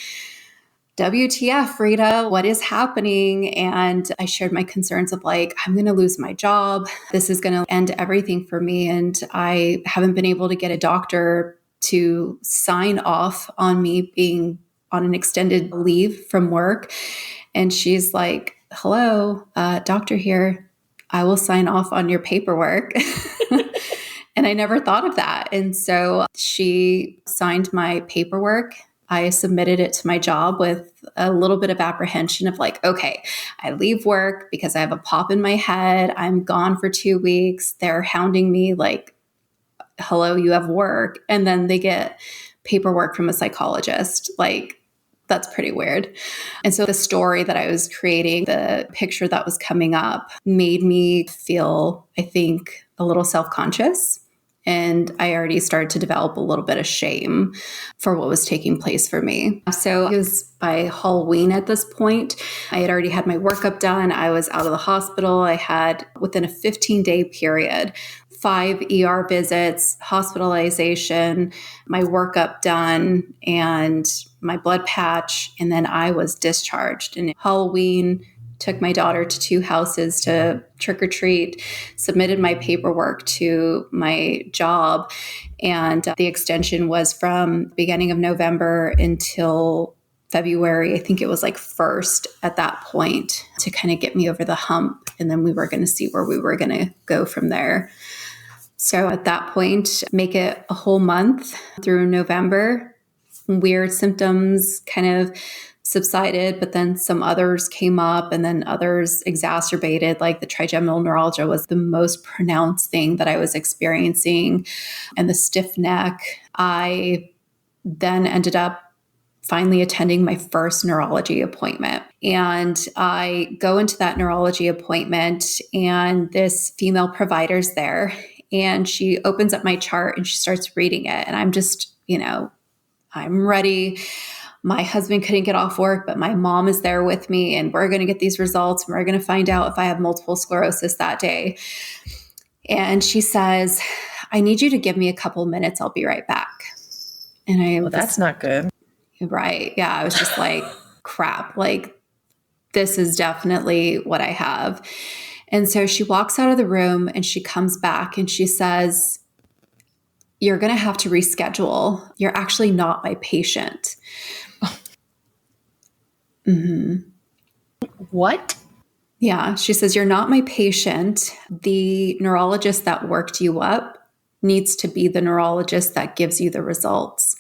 WTF, Rita, what is happening? And I shared my concerns of like, I'm going to lose my job. This is going to end everything for me. And I haven't been able to get a doctor to sign off on me being on an extended leave from work. And she's like, hello, doctor here. I will sign off on your paperwork. And I never thought of that. And so she signed my paperwork. I submitted it to my job with a little bit of apprehension of like, okay, I leave work because I have a pop in my head. I'm gone for 2 weeks. They're hounding me like, hello, you have work. And then they get paperwork from a psychologist. Like, That's pretty weird. And so the story that I was creating, the picture that was coming up, made me feel, I think, a little self-conscious. And I already started to develop a little bit of shame for what was taking place for me. So it was by Halloween at this point. I had already had my workup done. I was out of the hospital. I had, within a 15-day period, 5 ER visits, hospitalization, my workup done, and my blood patch. And then I was discharged. And Halloween, took my daughter to 2 houses to trick or treat, submitted my paperwork to my job. And the extension was from beginning of November until February. I think it was like 1st at that point, to kind of get me over the hump. And then we were going to see where we were going to go from there. So at that point, make it a whole month through November. Weird symptoms kind of subsided, but then some others came up, and then others exacerbated. Like the trigeminal neuralgia was the most pronounced thing that I was experiencing, and the stiff neck. I then ended up finally attending my first neurology appointment. And I go into that neurology appointment, and this female provider's there, and she opens up my chart and she starts reading it. And I'm just, I'm ready. My husband couldn't get off work, but my mom is there with me, and we're going to get these results, and we're going to find out if I have multiple sclerosis that day. And she says, I need you to give me a couple minutes. I'll be right back. And that's not good. Right. Yeah. I was just like, crap, like this is definitely what I have. And so she walks out of the room and she comes back and she says, you're going to have to reschedule. You're actually not my patient. Mm-hmm. What? Yeah. She says, you're not my patient. The neurologist that worked you up needs to be the neurologist that gives you the results.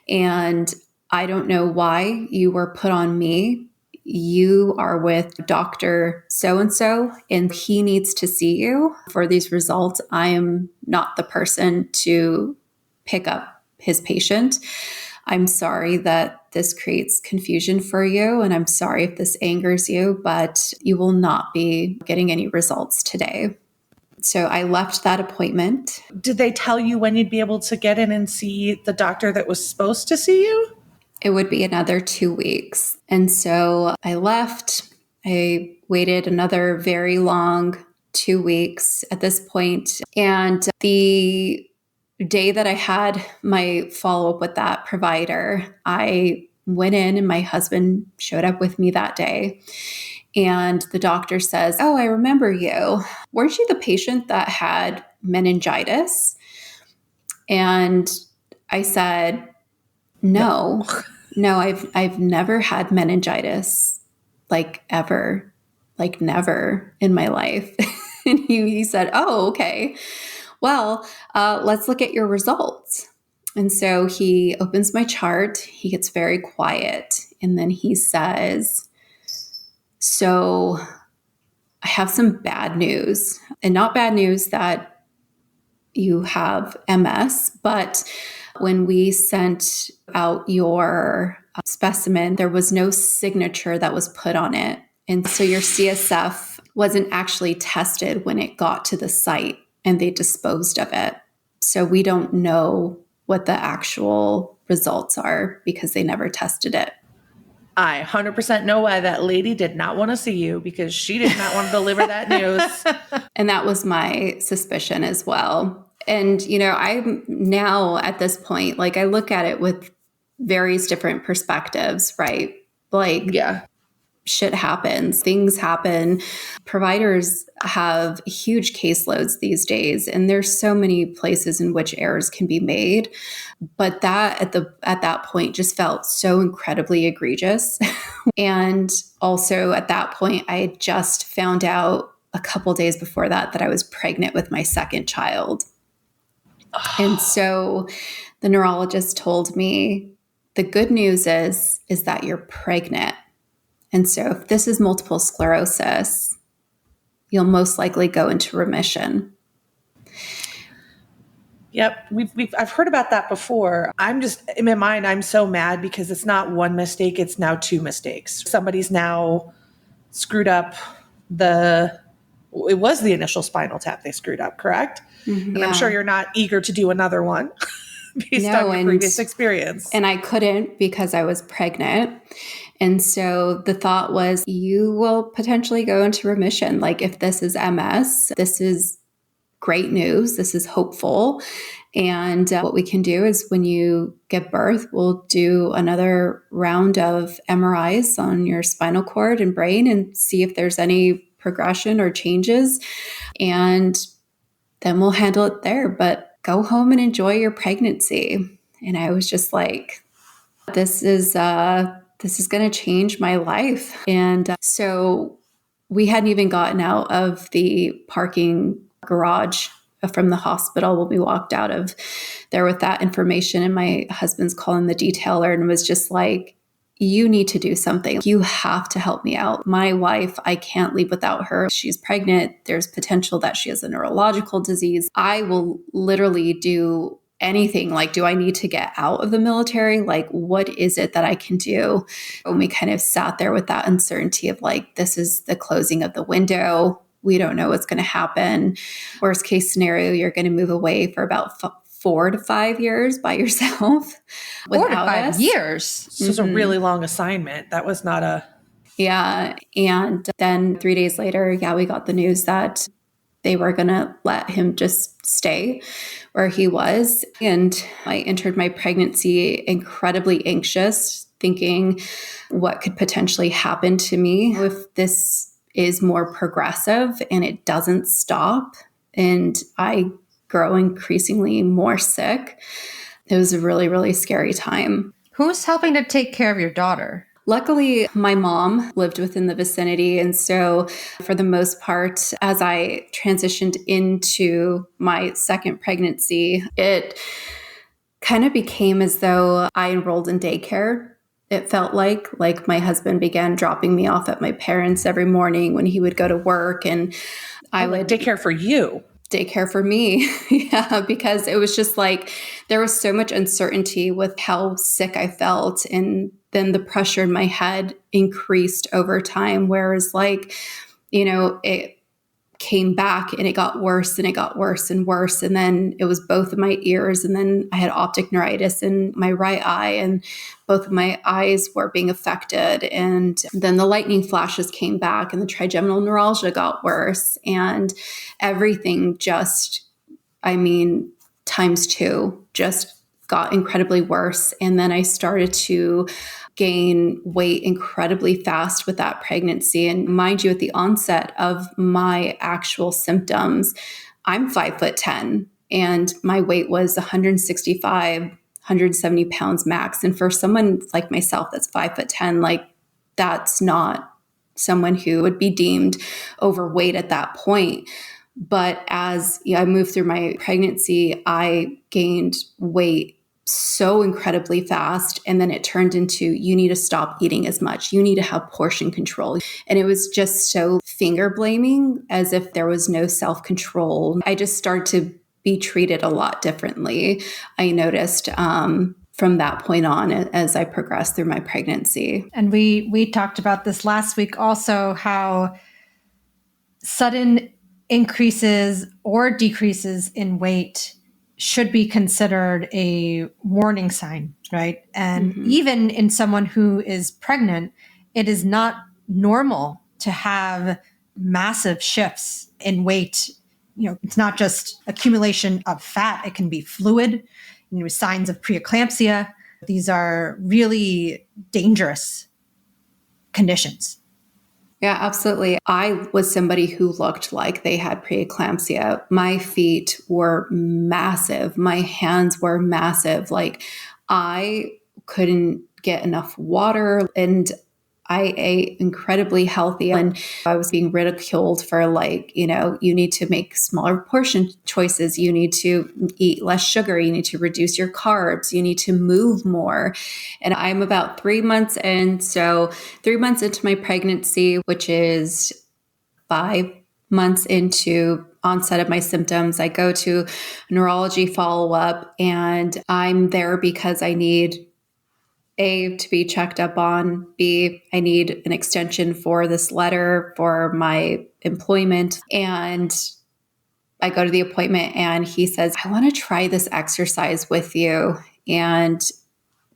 And I don't know why you were put on me. You are with Dr. So-and-so, and he needs to see you for these results. I am not the person to pick up his patient. I'm sorry that this creates confusion for you, and I'm sorry if this angers you, but you will not be getting any results today. So I left that appointment. Did they tell you when you'd be able to get in and see the doctor that was supposed to see you? It would be another 2 weeks. And so I left. I waited another very long 2 weeks at this point. And the day that I had my follow-up with that provider, I went in and my husband showed up with me that day. And the doctor says, oh, I remember you. Weren't you the patient that had meningitis? And I said, no, I've never had meningitis, like ever, like never in my life. And he said, oh, okay. Well, let's look at your results. And so he opens my chart. He gets very quiet. And then he says, so I have some bad news, and not bad news that you have MS, but when we sent out your specimen, there was no signature that was put on it. And so your CSF wasn't actually tested when it got to the site and they disposed of it. So we don't know what the actual results are because they never tested it. I 100% know why that lady did not want to see you, because she did not want to deliver that news. And that was my suspicion as well. And, I'm now at this point, like I look at it with various different perspectives, right? Like, yeah, shit happens, things happen. Providers have huge caseloads these days, and there's so many places in which errors can be made. But that at that point just felt so incredibly egregious. And also at that point, I had just found out a couple days before that I was pregnant with my second child. And so the neurologist told me, the good news is that you're pregnant. And so if this is multiple sclerosis, you'll most likely go into remission. Yep. I've heard about that before. I'm just, in my mind, I'm so mad because it's not one mistake. It's now two mistakes. Somebody's now screwed up it was the initial spinal tap they screwed up, correct? And I'm sure you're not eager to do another one based on your previous experience. And I couldn't because I was pregnant. And so the thought was, you will potentially go into remission. Like, if this is MS, this is great news. This is hopeful. And what we can do is, when you give birth, we'll do another round of MRIs on your spinal cord and brain and see if there's any progression or changes. And then we'll handle it there. But go home and enjoy your pregnancy. And I was just like, this is going to change my life. And so we hadn't even gotten out of the parking garage from the hospital when we walked out of there with that information. And my husband's calling the detailer and was just like, you need to do something. You have to help me out. My wife, I can't leave without her. She's pregnant. There's potential that she has a neurological disease. I will literally do anything. Like, do I need to get out of the military? Like, what is it that I can do? And we kind of sat there with that uncertainty of like, this is the closing of the window. We don't know what's going to happen. Worst case scenario, you're going to move away for about 4 to 5 years by yourself. 4 to 5 years. This was a really long assignment. That was not a... Yeah. And then 3 days later, we got the news that they were going to let him just stay where he was. And I entered my pregnancy incredibly anxious, thinking what could potentially happen to me if this is more progressive and it doesn't stop. And I grow increasingly more sick. It was a really, really scary time. Who's helping to take care of your daughter? Luckily, my mom lived within the vicinity. And so for the most part, as I transitioned into my second pregnancy, it kind of became as though I enrolled in daycare. It felt like my husband began dropping me off at my parents' every morning when he would go to work. And I would... Daycare for you. Daycare for me. Yeah, because it was just like, there was so much uncertainty with how sick I felt. And then the pressure in my head increased over time. Whereas it came back and it got worse and it got worse and worse. And then it was both of my ears. And then I had optic neuritis in my right eye, and both of my eyes were being affected. And then the lightning flashes came back and the trigeminal neuralgia got worse. And everything just, times 2, just got incredibly worse. And then I started to gain weight incredibly fast with that pregnancy. And mind you, at the onset of my actual symptoms, I'm 5'10", and my weight was 165, 170 pounds max. And for someone like myself that's 5'10", that's not someone who would be deemed overweight at that point. But as I moved through my pregnancy, I gained weight so incredibly fast. And then it turned into, you need to stop eating as much. You need to have portion control. And it was just so finger blaming, as if there was no self-control. I just started to be treated a lot differently. I noticed from that point on as I progressed through my pregnancy. And we talked about this last week also, how sudden increases or decreases in weight should be considered a warning sign, right? And even in someone who is pregnant, it is not normal to have massive shifts in weight. It's not just accumulation of fat. It can be fluid, signs of preeclampsia. These are really dangerous conditions. Yeah, absolutely. I was somebody who looked like they had preeclampsia. My feet were massive. My hands were massive. I couldn't get enough water, and I ate incredibly healthy, and I was being ridiculed for you need to make smaller portion choices. You need to eat less sugar. You need to reduce your carbs. You need to move more. And I'm about 3 months in. So 3 months into my pregnancy, which is 5 months into onset of my symptoms, I go to neurology follow-up, and I'm there because I need A, to be checked up on, B, I need an extension for this letter for my employment. And I go to the appointment and he says, I want to try this exercise with you and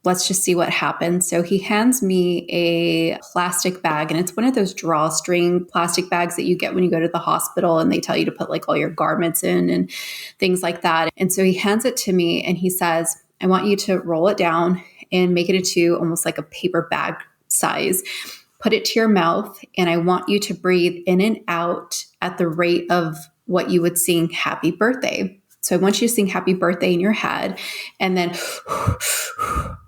let's just see what happens. So he hands me a plastic bag, and it's one of those drawstring plastic bags that you get when you go to the hospital and they tell you to put like all your garments in and things like that. And so he hands it to me and he says, I want you to roll it down and make it into almost like a paper bag size. Put it to your mouth, and I want you to breathe in and out at the rate of what you would sing happy birthday. So I want you to sing happy birthday in your head, and then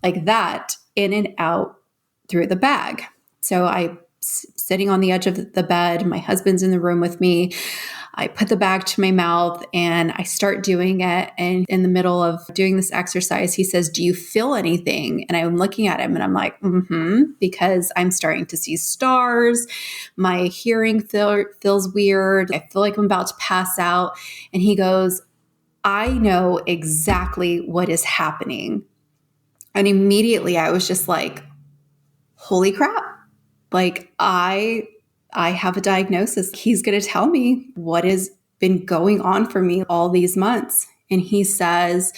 like that, in and out through the bag. So I'm sitting on the edge of the bed. My husband's in the room with me. I put the bag to my mouth and I start doing it. And in the middle of doing this exercise, he says, do you feel anything? And I'm looking at him and I'm like, because I'm starting to see stars. My hearing feels weird. I feel like I'm about to pass out. And he goes, I know exactly what is happening. And immediately I was just like, holy crap. Like I have a diagnosis. He's going to tell me what has been going on for me all these months. And he says,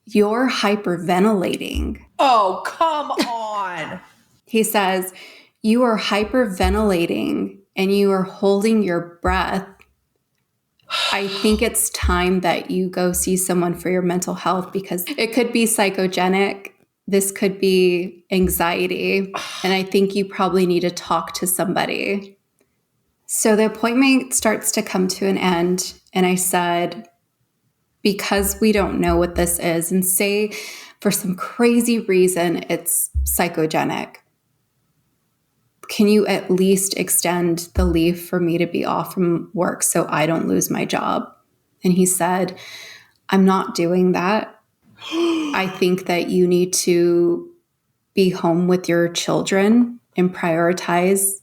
you're hyperventilating. Oh, come on. He says, you are hyperventilating and you are holding your breath. I think it's time that you go see someone for your mental health, because it could be psychogenic. This could be anxiety. And I think you probably need to talk to somebody. So the appointment starts to come to an end. And I said, because we don't know what this is, and say for some crazy reason it's psychogenic, can you at least extend the leave for me to be off from work so I don't lose my job? And he said, I'm not doing that. I think that you need to be home with your children and prioritize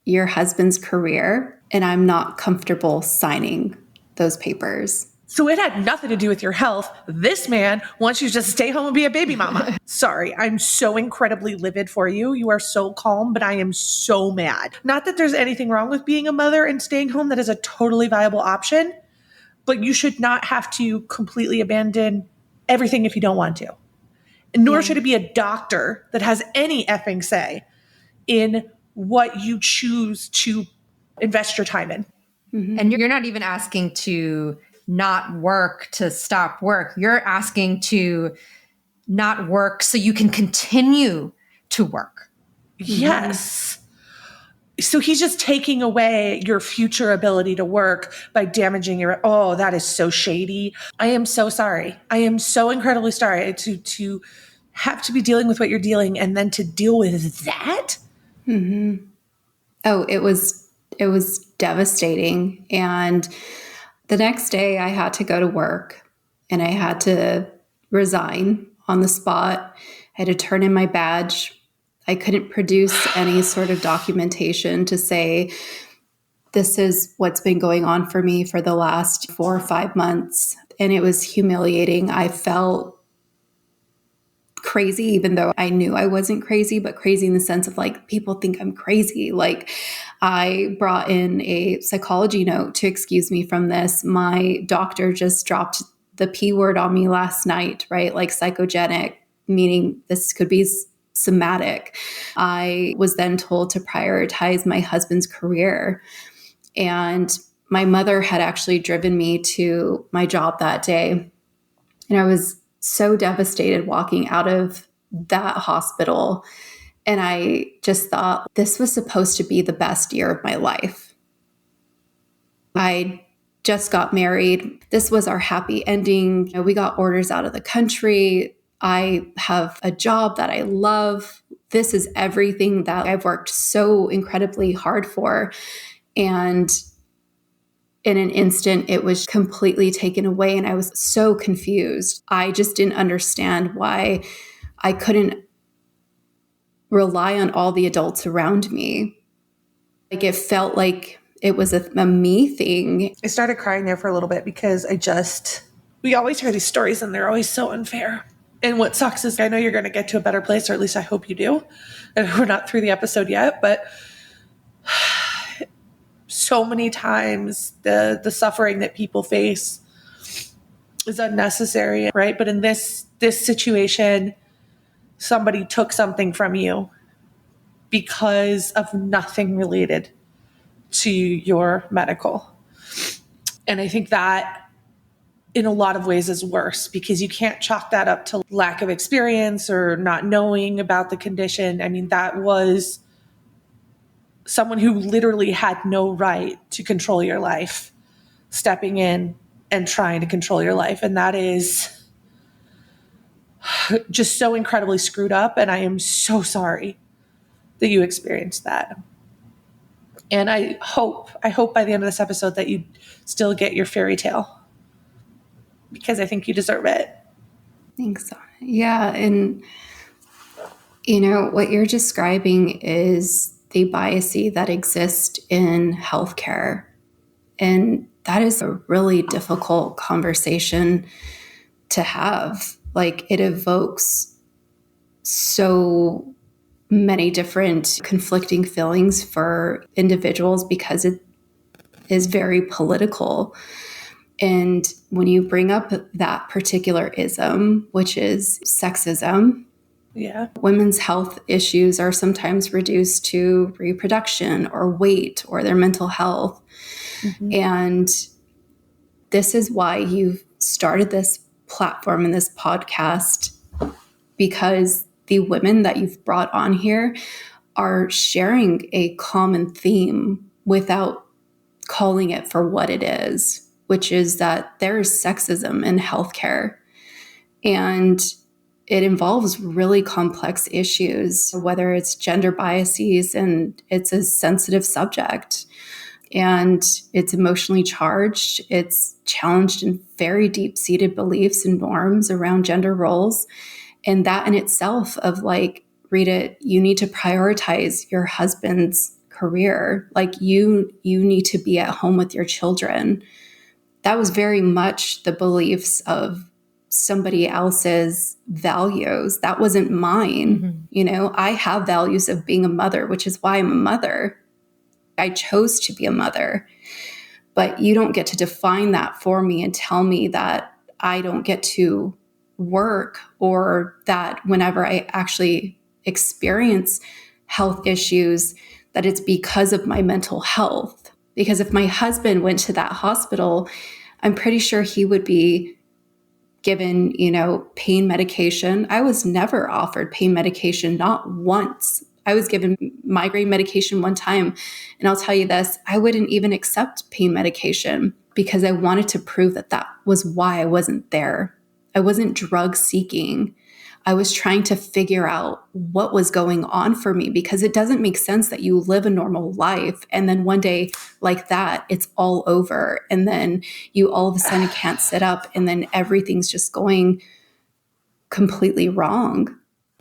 your husband's career. And I'm not comfortable signing those papers. So it had nothing to do with your health. This man wants you to just stay home and be a baby mama. Sorry, I'm so incredibly livid for you. You are so calm, but I am so mad. Not that there's anything wrong with being a mother and staying home. That is a totally viable option. But you should not have to completely abandon everything if you don't want to. Nor should it be a doctor that has any effing say in what you choose to invest your time in. Mm-hmm. And you're not even asking to not work to stop work. You're asking to not work so you can continue to work. Yes. So he's just taking away your future ability to work by damaging your, oh, that is so shady. I am so sorry. I am so incredibly sorry to have to be dealing with what you're dealing and then to deal with that. Mm-hmm. Oh, it was devastating. And the next day I had to go to work and I had to resign on the spot. I had to turn in my badge. I couldn't produce any sort of documentation to say, this is what's been going on for me for the last 4 or 5 months. And it was humiliating. I felt crazy, even though I knew I wasn't crazy, but crazy in the sense of like, people think I'm crazy. Like, I brought in a psychology note to excuse me from this. My doctor just dropped the P word on me last night, right? Like psychogenic, meaning this could be somatic. I was then told to prioritize my husband's career. And my mother had actually driven me to my job that day. And I was so devastated walking out of that hospital. And I just thought, this was supposed to be the best year of my life. I just got married. This was our happy ending. We got orders out of the country. I have a job that I love. This is everything that I've worked so incredibly hard for. And in an instant, it was completely taken away. And I was so confused. I just didn't understand why I couldn't rely on all the adults around me. Like, it felt like It was a me thing. I started crying there for a little bit because we always hear these stories and they're always so unfair. And what sucks is I know you're going to get to a better place, or at least I hope you do. And we're not through the episode yet, but so many times the suffering that people face is unnecessary, right? But in this situation, somebody took something from you because of nothing related to your medical. And I think that in a lot of ways is worse because you can't chalk that up to lack of experience or not knowing about the condition. I mean, that was someone who literally had no right to control your life, stepping in and trying to control your life. And that is just so incredibly screwed up. And I am so sorry that you experienced that. And I hope by the end of this episode that you still get your fairy tale, because I think you deserve it. Thanks. Yeah. And, you know, what you're describing is the biases that exist in healthcare. And that is a really difficult conversation to have. Like, it evokes so many different conflicting feelings for individuals because it is very political. And when you bring up that particular ism, which is sexism, Yeah. women's health issues are sometimes reduced to reproduction or weight or their mental health. Mm-hmm. And this is why you've started this platform and this podcast, because the women that you've brought on here are sharing a common theme without calling it for what it is, which is that there is sexism in healthcare. And it involves really complex issues, whether it's gender biases, and it's a sensitive subject. And it's emotionally charged. It's challenged in very deep-seated beliefs and norms around gender roles. And that in itself of like, Rita, you need to prioritize your husband's career. Like you need to be at home with your children. That was very much the beliefs of somebody else's values. That wasn't mine. Mm-hmm. You know, I have values of being a mother, which is why I'm a mother. I chose to be a mother, but you don't get to define that for me and tell me that I don't get to work, or that whenever I actually experience health issues, that it's because of my mental health. Because if my husband went to that hospital, I'm pretty sure he would be given, you know, pain medication. I was never offered pain medication, not once. I was given migraine medication one time. And I'll tell you this, I wouldn't even accept pain medication because I wanted to prove that that was why I wasn't there. I wasn't drug seeking. I was trying to figure out what was going on for me, because it doesn't make sense that you live a normal life and then one day like that, it's all over. And then you all of a sudden can't sit up and then everything's just going completely wrong.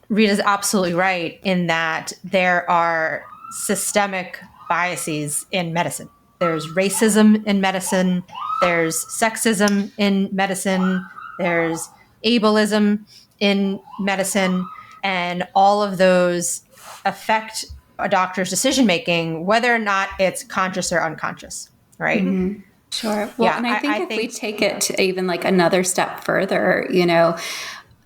Rita's absolutely right in that there are systemic biases in medicine. There's racism in medicine. There's sexism in medicine. There's ableism in medicine. And all of those affect a doctor's decision-making, whether or not it's conscious or unconscious, right? Mm-hmm. Sure. Well, yeah, and I think we take it to even like another step further, you know,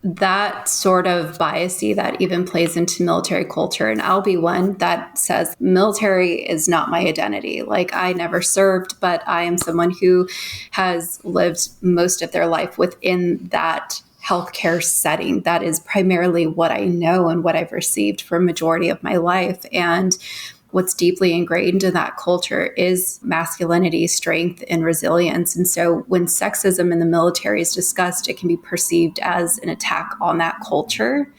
that sort of bias that even plays into military culture. And I'll be one that says military is not my identity. Like, I never served, but I am someone who has lived most of their life within that healthcare setting. That is primarily what I know and what I've received for a majority of my life. And what's deeply ingrained in that culture is masculinity, strength, and resilience. And so when sexism in the military is discussed, it can be perceived as an attack on that culture.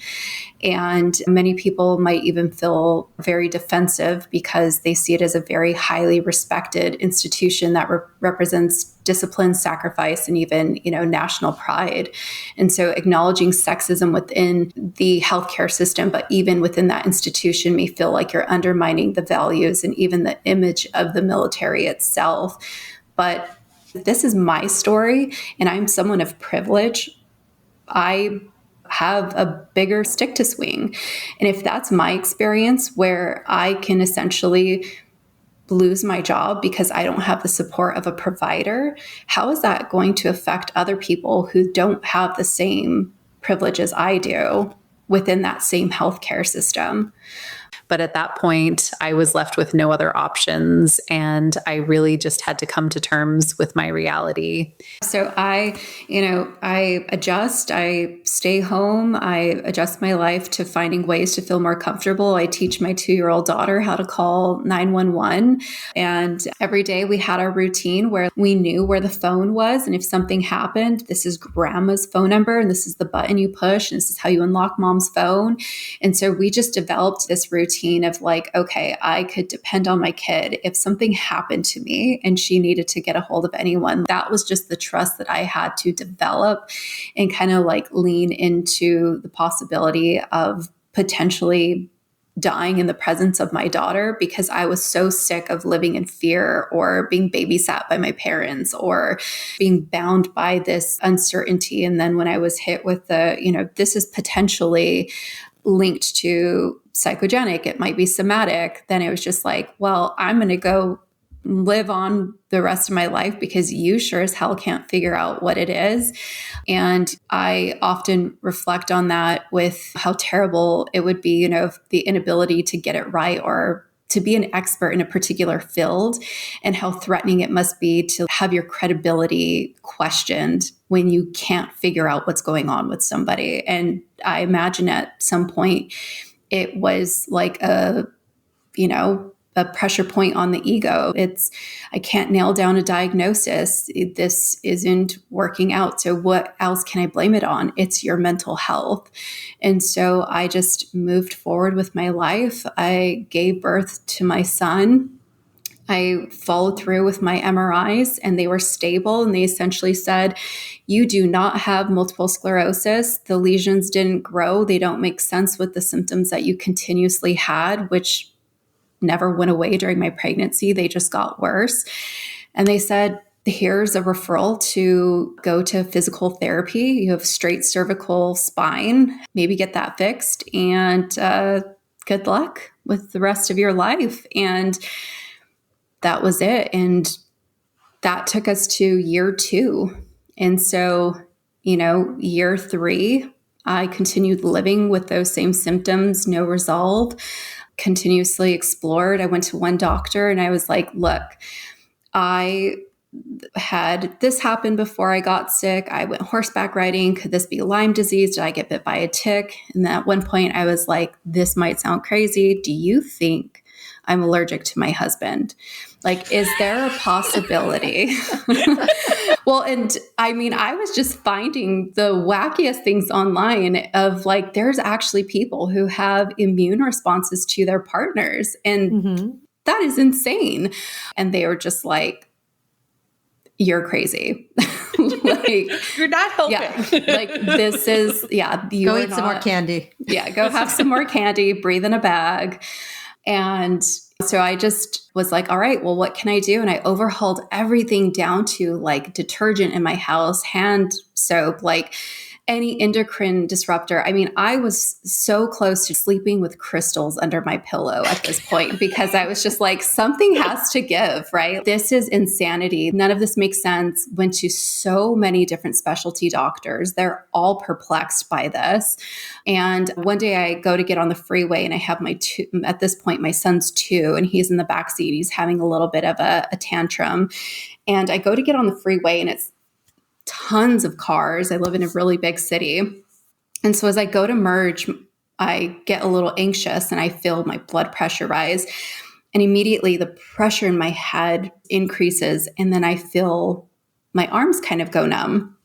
And many people might even feel very defensive because they see it as a very highly respected institution that represents discipline, sacrifice, and even, national pride. And so acknowledging sexism within the healthcare system, but even within that institution, may feel like you're undermining the values and even the image of the military itself. But this is my story, and I'm someone of privilege. I have a bigger stick to swing. And if that's my experience, where I can essentially lose my job because I don't have the support of a provider, how is that going to affect other people who don't have the same privileges I do within that same healthcare system? But at that point, I was left with no other options. And I really just had to come to terms with my reality. So I adjust, I stay home, I adjust my life to finding ways to feel more comfortable. I teach my 2-year-old daughter how to call 911. And every day we had our routine where we knew where the phone was. And if something happened, this is grandma's phone number, and this is the button you push, and this is how you unlock mom's phone. And so we just developed this routine of like, okay, I could depend on my kid. If something happened to me and she needed to get a hold of anyone, that was just the trust that I had to develop and kind of like lean into the possibility of potentially dying in the presence of my daughter, because I was so sick of living in fear or being babysat by my parents or being bound by this uncertainty. And then when I was hit with this is potentially linked to psychogenic, it might be somatic, then it was just like, well, I'm going to go live on the rest of my life because you sure as hell can't figure out what it is. And I often reflect on that with how terrible it would be, the inability to get it right or to be an expert in a particular field, and how threatening it must be to have your credibility questioned when you can't figure out what's going on with somebody. And I imagine at some point it was like a pressure point on the ego. I can't nail down a diagnosis. This isn't working out. So what else can I blame it on? It's your mental health. And so I just moved forward with my life. I gave birth to my son. I followed through with my MRIs, and they were stable. And they essentially said, you do not have multiple sclerosis. The lesions didn't grow. They don't make sense with the symptoms that you continuously had, which never went away during my pregnancy. They just got worse. And they said, here's a referral to go to physical therapy. You have straight cervical spine. Maybe get that fixed, and good luck with the rest of your life. And that was it. And that took us to year 2. And so, year 3, I continued living with those same symptoms, no resolve, continuously explored. I went to one doctor and I was like, look, I had this happen before I got sick. I went horseback riding. Could this be Lyme disease? Did I get bit by a tick? And at one point I was like, this might sound crazy. Do you think I'm allergic to my husband? Like, is there a possibility? Well, and I mean, I was just finding the wackiest things online of like, there's actually people who have immune responses to their partners. And that is insane. And they were just like, you're crazy. Like, you're not helping. Yeah, like this is, go eat some more candy. Yeah, go have some more candy, breathe in a bag. And so I just was like, all right, well, what can I do? And I overhauled everything down to like detergent in my house, hand soap, like any endocrine disruptor. I mean, I was so close to sleeping with crystals under my pillow at this point because I was just like, something has to give, right? This is insanity. None of this makes sense. Went to so many different specialty doctors. They're all perplexed by this. And one day I go to get on the freeway and I have at this point, my son's 2 and he's in the backseat. He's having a little bit of a tantrum. And I go to get on the freeway and it's tons of cars. I live in a really big city. And so as I go to merge, I get a little anxious and I feel my blood pressure rise. And immediately the pressure in my head increases. And then I feel my arms kind of go numb.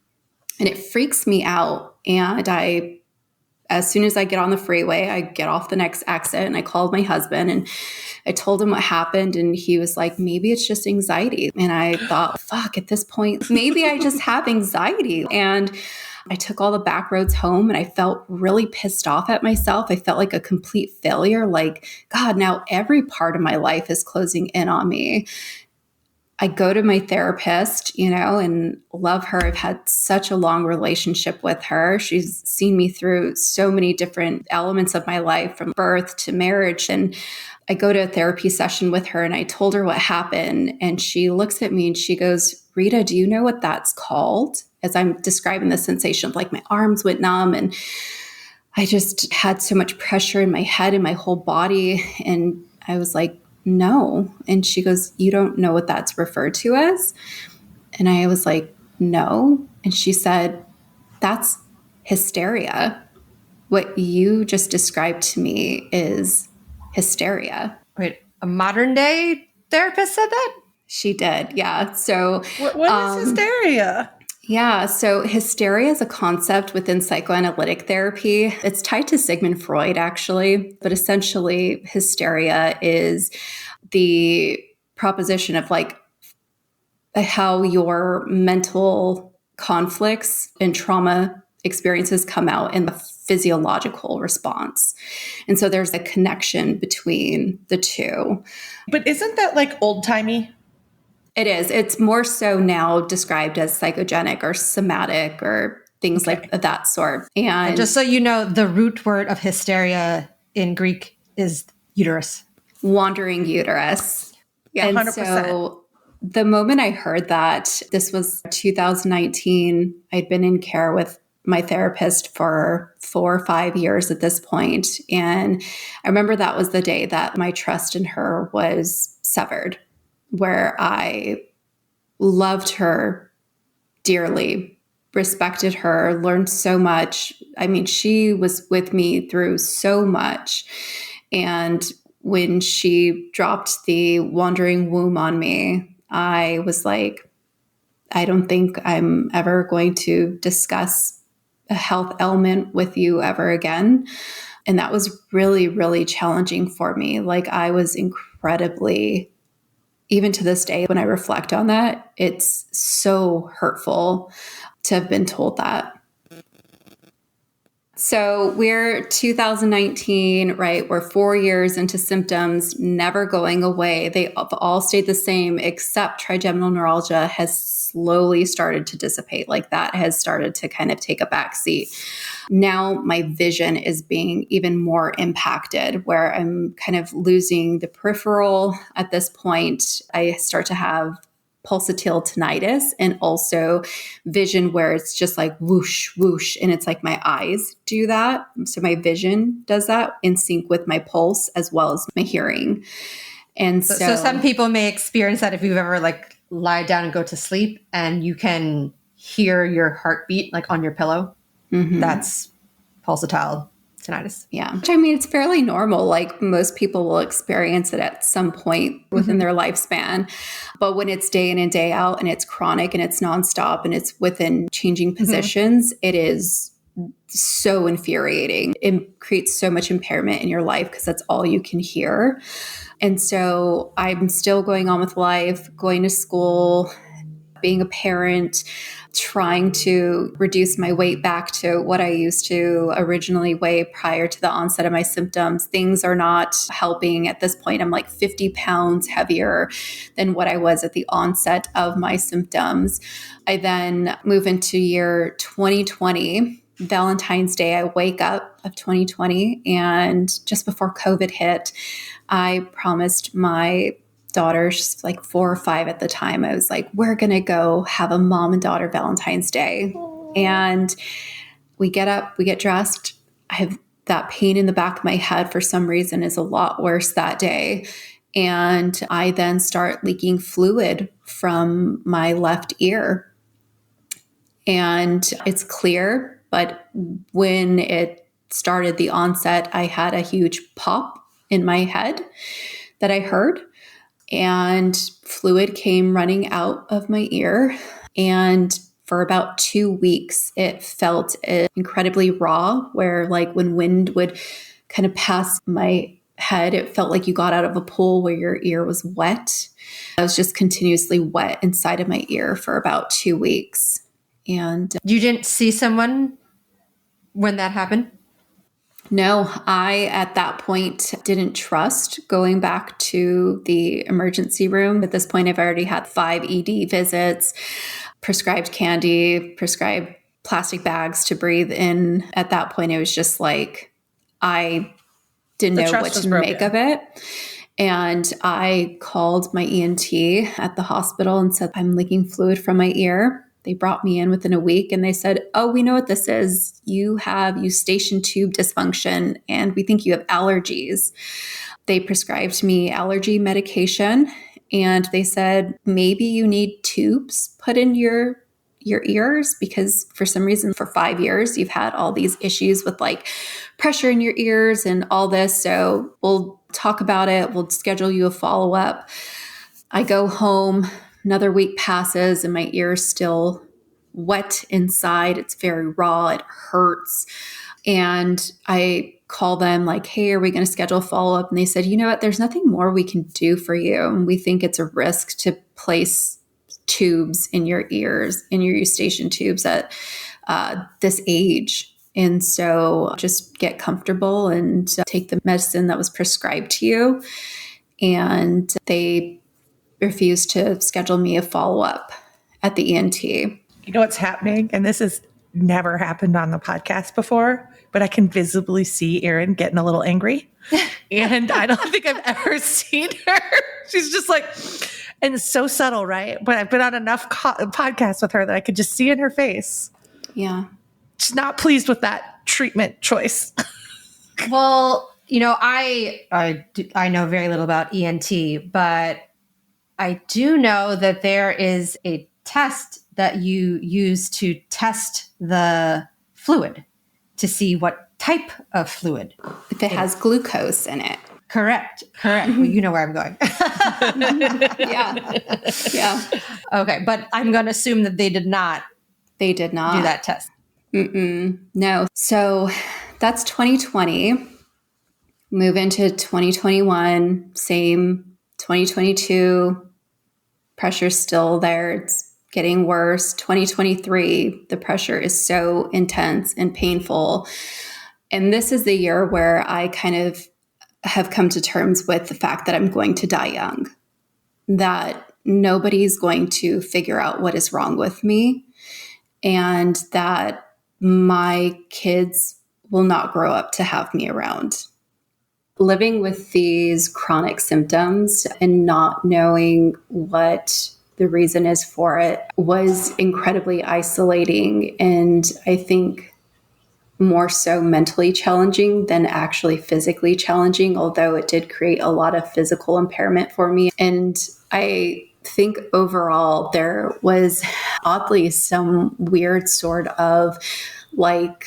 And it freaks me out. And I as soon as I get on the freeway, I get off the next exit and I called my husband and I told him what happened. And he was like, maybe it's just anxiety. And I thought, fuck, at this point, maybe I just have anxiety. And I took all the back roads home and I felt really pissed off at myself. I felt like a complete failure. Like, God, now every part of my life is closing in on me. I go to my therapist, and love her. I've had such a long relationship with her. She's seen me through so many different elements of my life, from birth to marriage. And I go to a therapy session with her and I told her what happened. And she looks at me and she goes, Rita, do you know what that's called? As I'm describing the sensation of like my arms went numb and I just had so much pressure in my head and my whole body. And I was like, no. And she goes, you don't know what that's referred to as? And I was like, no. And she said, that's hysteria. What you just described to me is hysteria. Wait, a modern day therapist said that? She did. Yeah. So what is hysteria? Yeah. So hysteria is a concept within psychoanalytic therapy. It's tied to Sigmund Freud, actually. But essentially, hysteria is the proposition of like how your mental conflicts and trauma experiences come out in the physiological response. And so there's a connection between the two. But isn't that like old-timey? It is. It's more so now described as psychogenic or somatic or things like that sort. And just so you know, the root word of hysteria in Greek is uterus. Wandering uterus. Yeah, and 100%. So the moment I heard that, this was 2019, I'd been in care with my therapist for 4 or 5 years at this point. And I remember that was the day that my trust in her was severed, where I loved her dearly, respected her, learned so much. I mean, she was with me through so much. And when she dropped the wandering womb on me, I was like, I don't think I'm ever going to discuss a health ailment with you ever again. And that was really, really challenging for me. Like, I was incredibly, even to this day, when I reflect on that, it's so hurtful to have been told that. So we're 2019, right? We're 4 years into symptoms, never going away. They have all stayed the same, except trigeminal neuralgia has slowly started to dissipate. Like, that has started to kind of take a backseat. Now my vision is being even more impacted, where I'm kind of losing the peripheral at this point. I start to have pulsatile tinnitus and also vision where it's just like whoosh, whoosh. And it's like my eyes do that. So my vision does that in sync with my pulse as well as my hearing. And so some people may experience that if you've ever like lie down and go to sleep and you can hear your heartbeat like on your pillow. Mm-hmm. That's pulsatile tinnitus. Yeah. Which, I mean, it's fairly normal. Like, most people will experience it at some point within their lifespan. But when it's day in and day out and it's chronic and it's nonstop and it's within changing positions, it is so infuriating. It creates so much impairment in your life because that's all you can hear. And so I'm still going on with life, going to school, being a parent, trying to reduce my weight back to what I used to originally weigh prior to the onset of my symptoms. Things are not helping at this point. I'm like 50 pounds heavier than what I was at the onset of my symptoms. I then move into year 2020. Valentine's Day, I wake up of 2020, and just before COVID hit, I promised my daughter, she's like 4 or 5 at the time, I was like, we're going to go have a mom and daughter Valentine's Day. Aww. And we get up, we get dressed. I have that pain in the back of my head for some reason is a lot worse that day. And I then start leaking fluid from my left ear. And it's clear, but when it started, the onset, I had a huge pop in my head that I heard. And fluid came running out of my ear. And for about 2 weeks, it felt incredibly raw, where like when wind would kind of pass my head, it felt like you got out of a pool where your ear was wet. I was just continuously wet inside of my ear for about 2 weeks. And You didn't see someone when that happened? no, I at that point didn't trust going back to the emergency room. At this point, I've already had 5 ED visits, prescribed candy, prescribed plastic bags to breathe in. At that point, it was just like, I didn't know what to make of it. And I called my ENT at the hospital and said, I'm leaking fluid from my ear. They brought me in within a week and they said, oh, we know what this is. You have eustachian tube dysfunction and we think you have allergies. They prescribed me allergy medication and they said, maybe you need tubes put in your ears because for some reason for 5 years, you've had all these issues with like pressure in your ears and all this. So we'll talk about it. We'll schedule you a follow-up. I go home. Another week passes and my ear is still wet inside. It's very raw. It hurts. And I call them like, hey, are we going to schedule a follow-up? And they said, you know what? There's nothing more we can do for you. And we think it's a risk to place tubes in your ears, in your eustachian tubes at this age. And so just get comfortable and take the medicine that was prescribed to you. And they refused to schedule me a follow-up at the ENT. You know what's happening? And this has never happened on the podcast before, but I can visibly see Erin getting a little angry. And I don't think I've ever seen her. She's just like, and it's so subtle, right? But I've been on enough podcasts with her that I could just see in her face. Yeah. She's not pleased with that treatment choice. Well, you know, I know very little about ENT, but I do know that there is a test that you use to test the fluid to see what type of fluid. If it has glucose in it. Correct. Well, you know where I'm going. Yeah. Okay. But I'm going to assume that they did not do that test. No. So that's 2020. Move into 2021, same. 2022, pressure's still there. It's getting worse. 2023, the pressure is so intense and painful. And this is the year where I kind of have come to terms with the fact that I'm going to die young, that nobody's going to figure out what is wrong with me, and that my kids will not grow up to have me around. Living with these chronic symptoms and not knowing what the reason is for it was incredibly isolating, and I think more so mentally challenging than actually physically challenging, although it did create a lot of physical impairment for me. And I think overall there was oddly some weird sort of like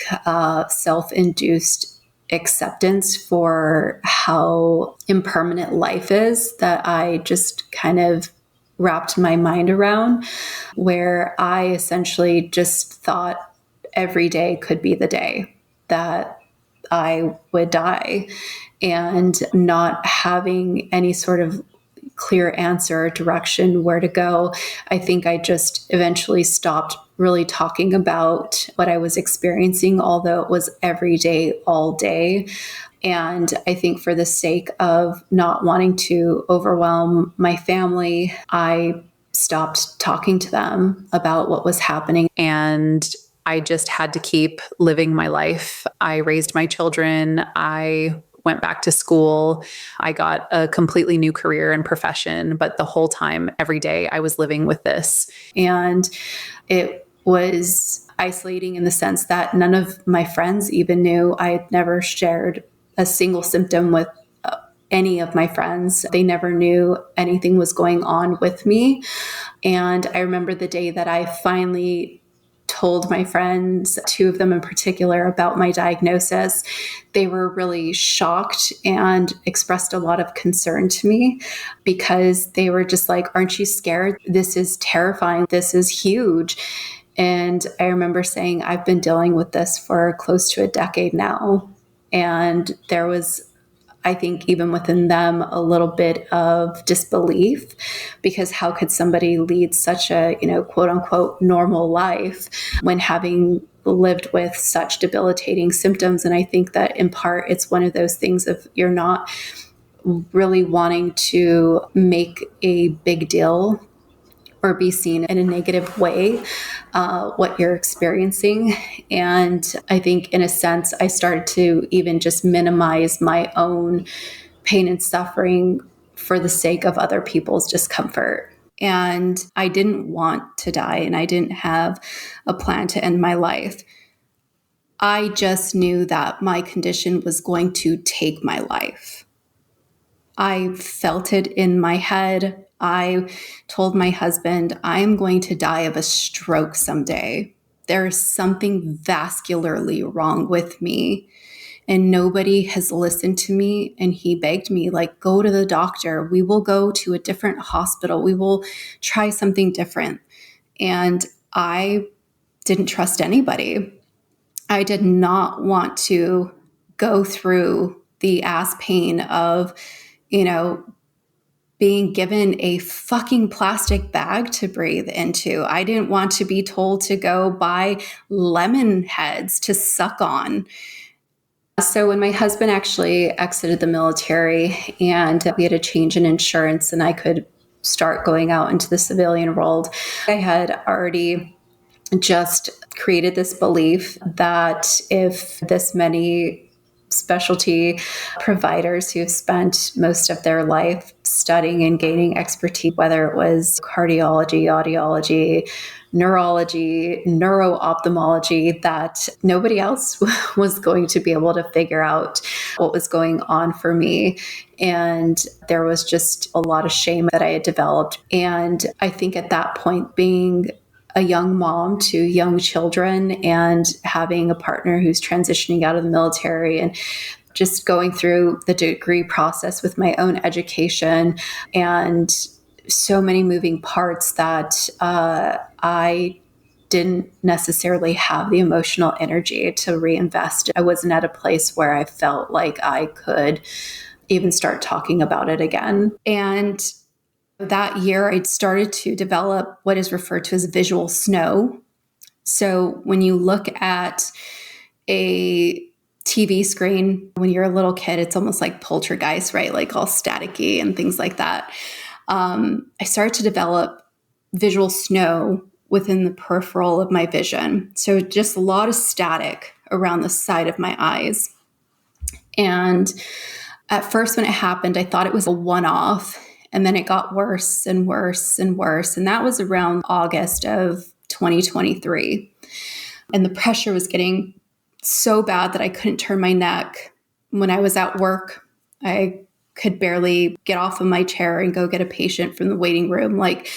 self-induced acceptance for how impermanent life is that I just kind of wrapped my mind around, where I essentially just thought every day could be the day that I would die, and not having any sort of clear answer or direction where to go. I think I just eventually stopped really talking about what I was experiencing, although it was every day, all day. And I think for the sake of not wanting to overwhelm my family, I stopped talking to them about what was happening. And I just had to keep living my life. I raised my children. I went back to school. I got a completely new career and profession, but the whole time, every day, I was living with this. And it was isolating in the sense that none of my friends even knew. I had never shared a single symptom with any of my friends. They never knew anything was going on with me. And I remember the day that I finally told my friends, 2 of them in particular, about my diagnosis. They were really shocked and expressed a lot of concern to me, because they were just like, aren't you scared? This is terrifying. This is huge. And I remember saying, I've been dealing with this for close to a decade now. And there was, I think, even within them, a little bit of disbelief, because how could somebody lead such a, quote unquote, normal life when having lived with such debilitating symptoms? And I think that in part, it's one of those things of you're not really wanting to make a big deal or be seen in a negative way, what you're experiencing. And I think in a sense, I started to even just minimize my own pain and suffering for the sake of other people's discomfort. And I didn't want to die, and I didn't have a plan to end my life. I just knew that my condition was going to take my life. I felt it in my head. I told my husband, I am going to die of a stroke someday. There is something vascularly wrong with me, and nobody has listened to me. And he begged me, like, go to the doctor. We will go to a different hospital. We will try something different. And I didn't trust anybody. I did not want to go through the ass pain of, being given a fucking plastic bag to breathe into. I didn't want to be told to go buy lemon heads to suck on. So when my husband actually exited the military and we had a change in insurance and I could start going out into the civilian world, I had already just created this belief that if this many specialty providers who've spent most of their life studying and gaining expertise, whether it was cardiology, audiology, neurology, neuro-ophthalmology, that nobody else was going to be able to figure out what was going on for me. And there was just a lot of shame that I had developed. And I think at that point, being a young mom to young children and having a partner who's transitioning out of the military and just going through the degree process with my own education and so many moving parts that I didn't necessarily have the emotional energy to reinvest. I wasn't at a place where I felt like I could even start talking about it again. And that year, I started to develop what is referred to as visual snow. So when you look at a TV screen, when you're a little kid, it's almost like poltergeist, right? Like all staticky and things like that. I started to develop visual snow within the peripheral of my vision. So just a lot of static around the side of my eyes. And at first when it happened, I thought it was a one-off. And then it got worse and worse and worse. And that was around August of 2023. And the pressure was getting so bad that I couldn't turn my neck. When I was at work, I could barely get off of my chair and go get a patient from the waiting room. Like,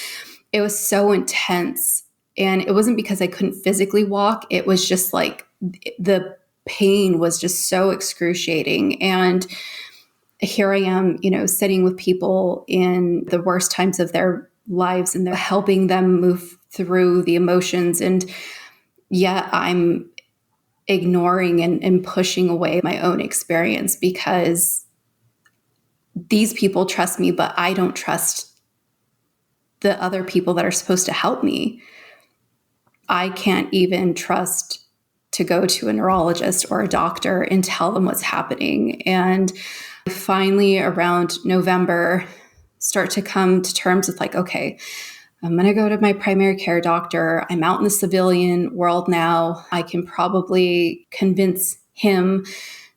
it was so intense. And it wasn't because I couldn't physically walk. It was just like the pain was just so excruciating. And here I am, sitting with people in the worst times of their lives and they're helping them move through the emotions. And yet I'm ignoring and pushing away my own experience because these people trust me, but I don't trust the other people that are supposed to help me. I can't even trust to go to a neurologist or a doctor and tell them what's happening. And finally, around November, start to come to terms with like, okay, I'm going to go to my primary care doctor. I'm out in the civilian world now. I can probably convince him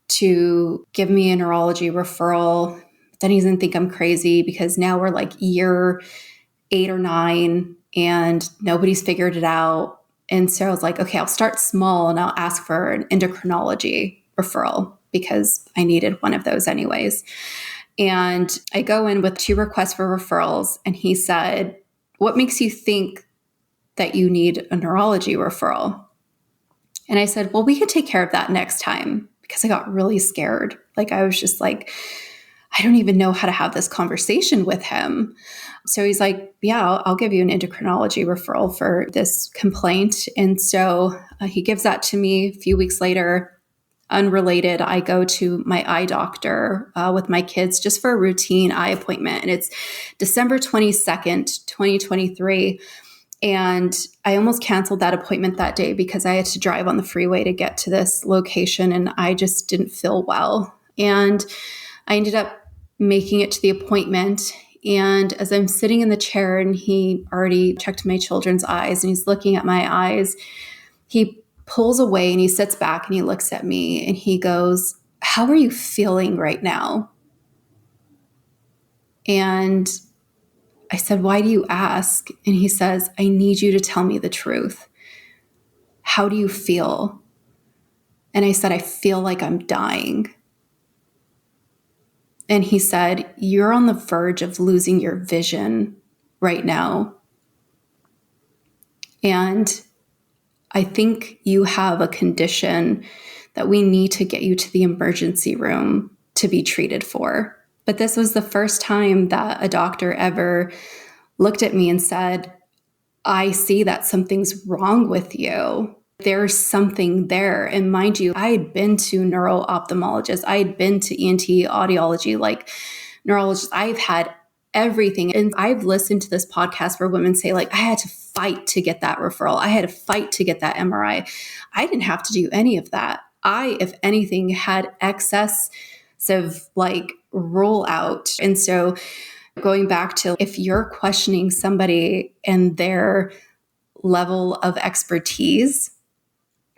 to give me a neurology referral. Then he's going to think I'm crazy because now we're like year 8 or 9 and nobody's figured it out. And so I was like, okay, I'll start small and I'll ask for an endocrinology referral because I needed one of those anyways. And I go in with 2 requests for referrals. And he said, what makes you think that you need a neurology referral? And I said, well, we can take care of that next time, because I got really scared. Like, I was just like, I don't even know how to have this conversation with him. So he's like, yeah, I'll give you an endocrinology referral for this complaint. And so he gives that to me. A few weeks later, unrelated, I go to my eye doctor with my kids just for a routine eye appointment. And it's December 22nd, 2023. And I almost canceled that appointment that day because I had to drive on the freeway to get to this location and I just didn't feel well. And I ended up making it to the appointment. And as I'm sitting in the chair and he already checked my children's eyes and he's looking at my eyes, he pulls away and he sits back and he looks at me and he goes, "How are you feeling right now?" And I said, "Why do you ask?" And he says, "I need you to tell me the truth. How do you feel?" And I said, "I feel like I'm dying." And he said, "You're on the verge of losing your vision right now. And I think you have a condition that we need to get you to the emergency room to be treated for." But this was the first time that a doctor ever looked at me and said, "I see that something's wrong with you. There's something there." And mind you, I had been to neuro-ophthalmologists. I had been to ENT audiology, like neurologists. I've had everything. And I've listened to this podcast where women say, like, I had to fight to get that referral. I had to fight to get that MRI. I didn't have to do any of that. I, if anything, had excess of like roll out. And so going back to if you're questioning somebody and their level of expertise,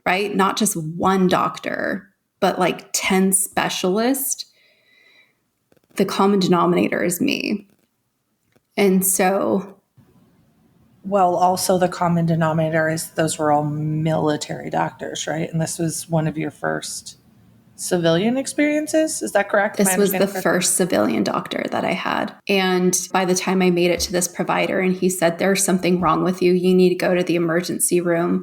right? Not just one doctor, but like 10 specialists, the common denominator is me. And so, well, also the common denominator is those were all military doctors, right? And this was one of your first civilian experiences. Is that correct? This was the first civilian doctor that I had. And by the time I made it to this provider and he said, "There's something wrong with you. You need to go to the emergency room."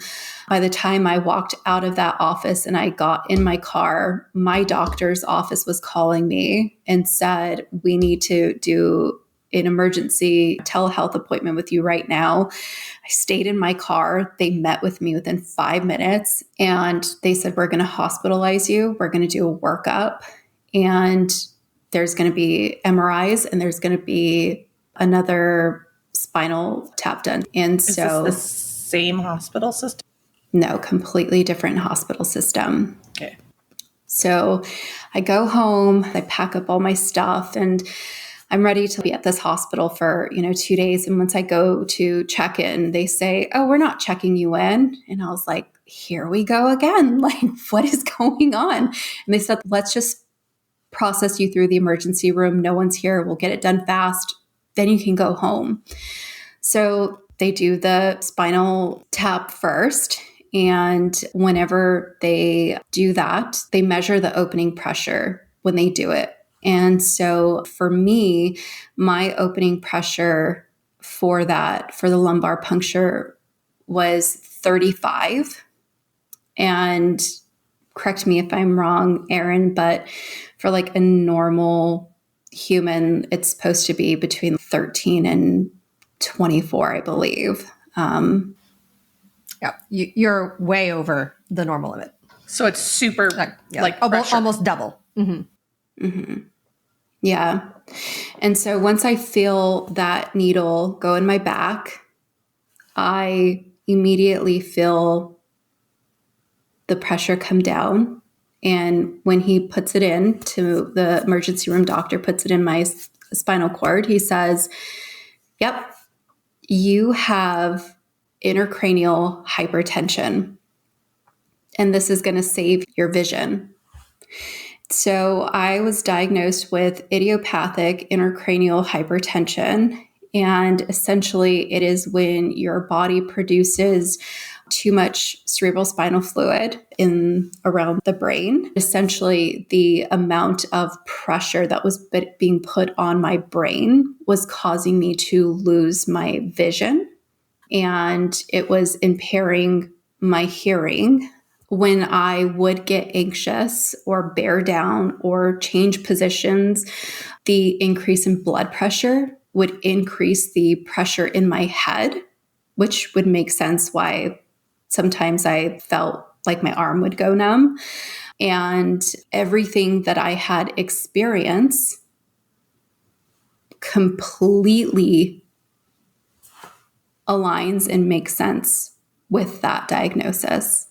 By the time I walked out of that office and I got in my car, my doctor's office was calling me and said, "We need to do an emergency telehealth appointment with you right now." I stayed in my car. They met with me within 5 minutes and they said, "We're going to hospitalize you. We're going to do a workup and there's going to be MRIs and there's going to be another spinal tap done." And Is so this the same hospital system? No, completely different hospital system. Okay. So I go home, I pack up all my stuff and I'm ready to be at this hospital for, 2 days. And once I go to check in, they say, "Oh, we're not checking you in." And I was like, here we go again. Like, what is going on? And they said, "Let's just process you through the emergency room. No one's here. We'll get it done fast. Then you can go home." So they do the spinal tap first. And whenever they do that, they measure the opening pressure when they do it. And so for me, my opening pressure for the lumbar puncture was 35. And correct me if I'm wrong, Erin, but for like a normal human, it's supposed to be between 13 and 24, I believe. Yeah, you're way over the normal limit. So it's super almost double. Mm-hmm. Mm-hmm. Yeah. And so once I feel that needle go in my back, I immediately feel the pressure come down. And when he puts it in to the emergency room doctor, puts it in my spinal cord, he says, "Yep, you have intracranial hypertension, and this is going to save your vision." So I was diagnosed with idiopathic intracranial hypertension. And essentially, it is when your body produces too much cerebral spinal fluid in around the brain. Essentially, the amount of pressure that was being put on my brain was causing me to lose my vision. And it was impairing my hearing, when I would get anxious or bear down or change positions, the increase in blood pressure would increase the pressure in my head, which would make sense why sometimes I felt like my arm would go numb. And everything that I had experienced completely aligns and makes sense with that diagnosis.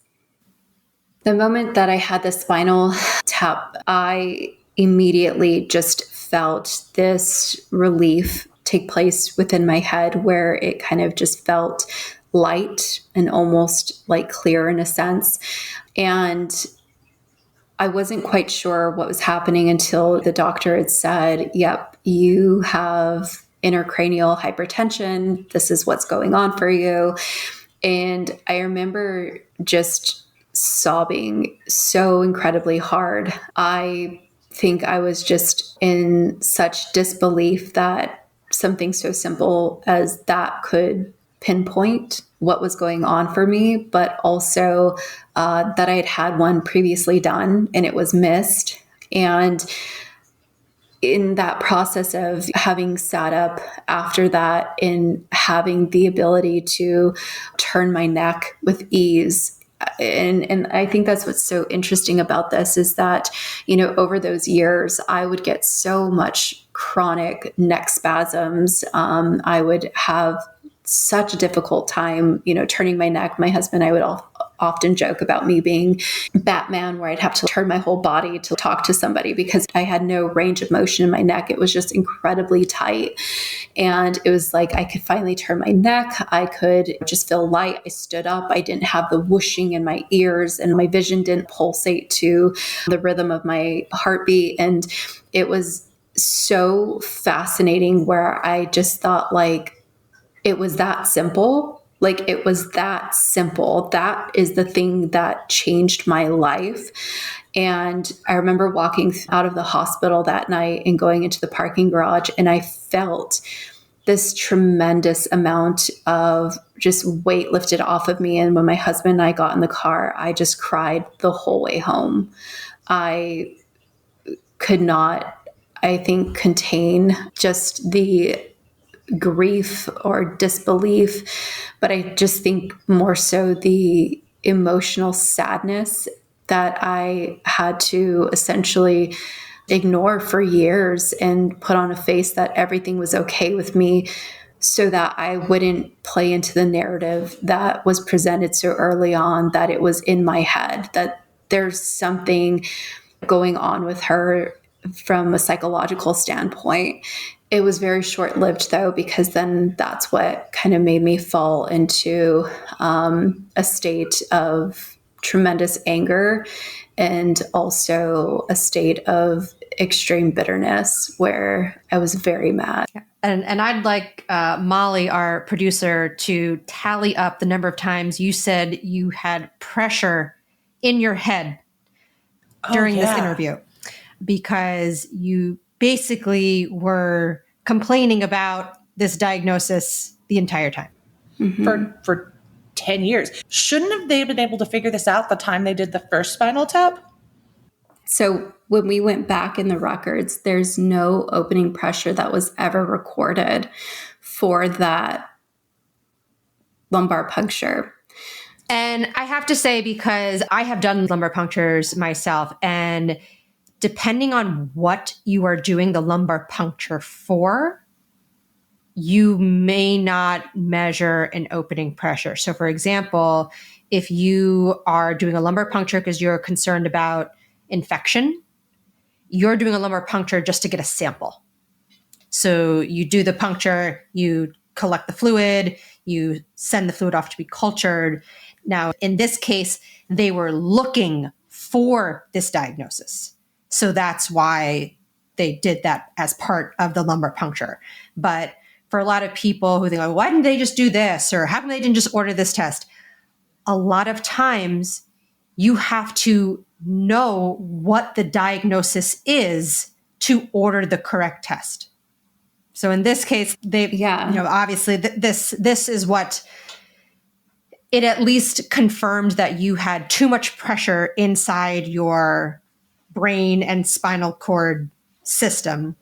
The moment that I had the spinal tap, I immediately just felt this relief take place within my head where it kind of just felt light and almost like clear in a sense. And I wasn't quite sure what was happening until the doctor had said, yep, you have intracranial hypertension. This is what's going on for you. And I remember just sobbing so incredibly hard. I think I was just in such disbelief that something so simple as that could pinpoint what was going on for me, but also that I had had one previously done and it was missed. And in that process of having sat up after that and having the ability to turn my neck with ease. And I think that's what's so interesting about this is that, you know, over those years, I would get so much chronic neck spasms. I would have such a difficult time, you know, turning my neck. My husband and I would often joke about me being Batman, where I'd have to turn my whole body to talk to somebody because I had no range of motion in my neck. It was just incredibly tight. And it was like I could finally turn my neck. I could just feel light. I stood up. I didn't have the whooshing in my ears and my vision didn't pulsate to the rhythm of my heartbeat. And it was so fascinating where I just thought like, it was that simple. Like it was that simple. That is the thing that changed my life. And I remember walking out of the hospital that night and going into the parking garage, and I felt this tremendous amount of just weight lifted off of me. And when my husband and I got in the car, I just cried the whole way home. I could not, I think, contain just the grief or disbelief, but I just think more so the emotional sadness that I had to essentially ignore for years and put on a face that everything was okay with me so that I wouldn't play into the narrative that was presented so early on that it was in my head, that there's something going on with her from a psychological standpoint. It was very short-lived though, because then that's what kind of made me fall into a state of tremendous anger and also a state of extreme bitterness where I was very mad. And I'd like Molly, our producer, to tally up the number of times you said you had pressure in your head during this interview, because you basically were complaining about this diagnosis the entire time. Mm-hmm. For 10 years. Shouldn't have they been able to figure this out the time they did the first spinal tap? So when we went back in the records, there's no opening pressure that was ever recorded for that lumbar puncture. And I have to say, because I have done lumbar punctures myself, and depending on what you are doing the lumbar puncture for, you may not measure an opening pressure. So for example, if you are doing a lumbar puncture because you're concerned about infection, you're doing a lumbar puncture just to get a sample. So you do the puncture, you collect the fluid, you send the fluid off to be cultured. Now, in this case, they were looking for this diagnosis. So that's why they did that as part of the lumbar puncture. But for a lot of people who think, like, why didn't they just do this? Or how come they didn't just order this test? A lot of times you have to know what the diagnosis is to order the correct test. So in this case, they, obviously this is what it at least confirmed that you had too much pressure inside your brain and spinal cord system.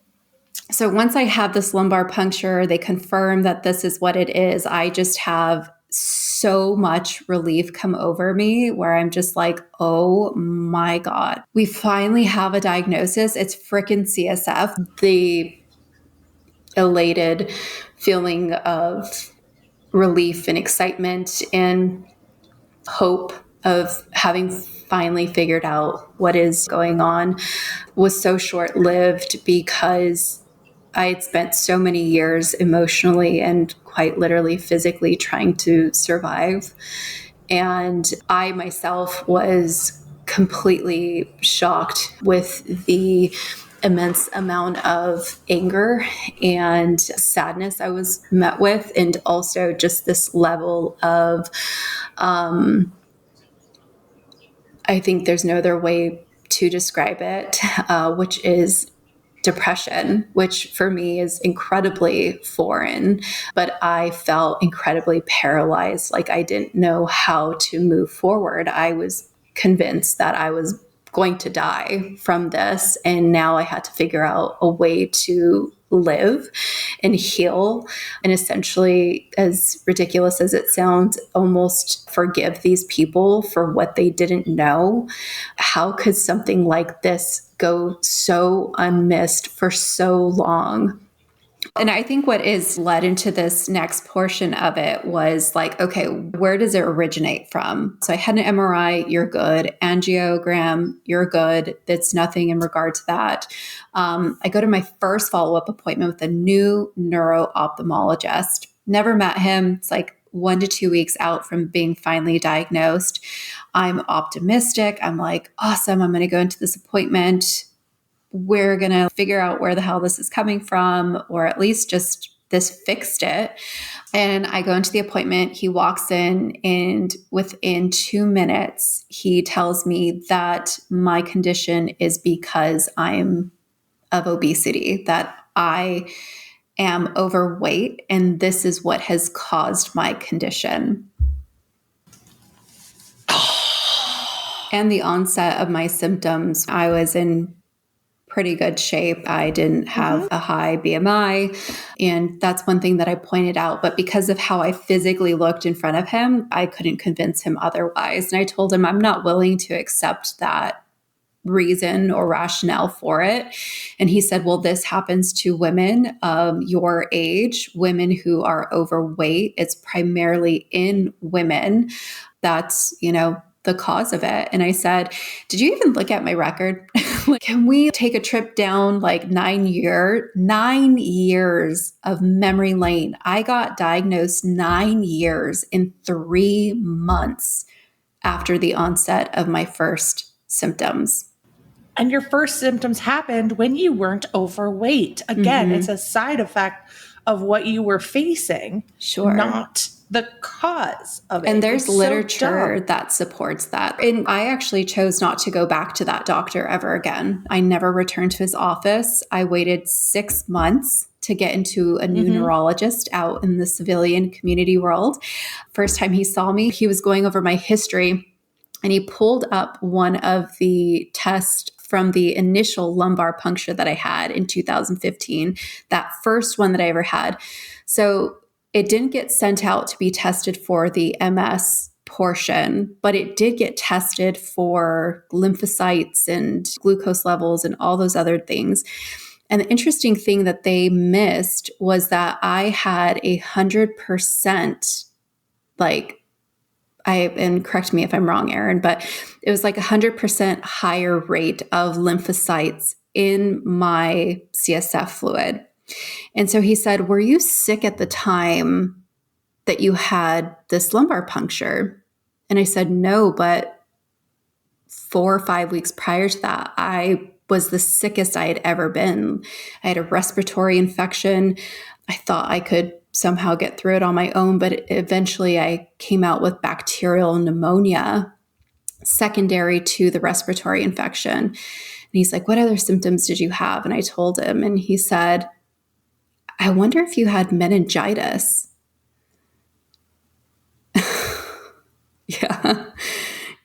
So once I have this lumbar puncture, they confirm that this is what it is. I just have so much relief come over me where I'm just like, oh my God, we finally have a diagnosis. It's freaking CSF. The elated feeling of relief and excitement and hope of having finally figured out what is going on was so short-lived because I had spent so many years emotionally and quite literally physically trying to survive. And I myself was completely shocked with the immense amount of anger and sadness I was met with, and also just this level of, I think there's no other way to describe it, which is depression, which for me is incredibly foreign, but I felt incredibly paralyzed. Like I didn't know how to move forward. I was convinced that I was going to die from this. And now I had to figure out a way to live and heal and essentially, as ridiculous as it sounds, almost forgive these people for what they didn't know. How could something like this go so unmissed for so long? And I think what is led into this next portion of it was like, okay, where does it originate from? So I had an MRI, you're good. Angiogram, you're good. That's nothing in regard to that. I go to my first follow-up appointment with a new neuro-ophthalmologist. Never met him. It's like 1 to 2 weeks out from being finally diagnosed. I'm optimistic. I'm like, awesome. I'm going to go into this appointment. We're going to figure out where the hell this is coming from, or at least just this fixed it. And I go into the appointment. He walks in, and within 2 minutes, he tells me that my condition is because I'm of obesity, that I am overweight, and this is what has caused my condition. And the onset of my symptoms, I was in pretty good shape. I didn't have a high BMI. And that's one thing that I pointed out. But because of how I physically looked in front of him, I couldn't convince him otherwise. And I told him I'm not willing to accept that reason or rationale for it. And he said, well, this happens to women your age, women who are overweight. It's primarily in women. That's, the cause of it. And I said, did you even look at my record? Like, can we take a trip down like 9 years of memory lane? I got diagnosed 9 years in 3 months after the onset of my first symptoms. And your first symptoms happened when you weren't overweight. Again, it's a side effect of what you were facing, not the cause of it. And there's literature that supports that. And I actually chose not to go back to that doctor ever again. I never returned to his office. I waited 6 months to get into a new neurologist out in the civilian community world. First time he saw me, he was going over my history, and he pulled up one of the tests from the initial lumbar puncture that I had in 2015, that first one that I ever had. So it didn't get sent out to be tested for the MS portion, but it did get tested for lymphocytes and glucose levels and all those other things. And the interesting thing that they missed was that I had 100%, and correct me if I'm wrong, Erin, but it was like 100% higher rate of lymphocytes in my CSF fluid. And so he said, were you sick at the time that you had this lumbar puncture? And I said, no, but 4 or 5 weeks prior to that, I was the sickest I had ever been. I had a respiratory infection. I thought I could somehow get through it on my own, but eventually I came out with bacterial pneumonia secondary to the respiratory infection. And he's like, what other symptoms did you have? And I told him, and he said, I wonder if you had meningitis. Yeah.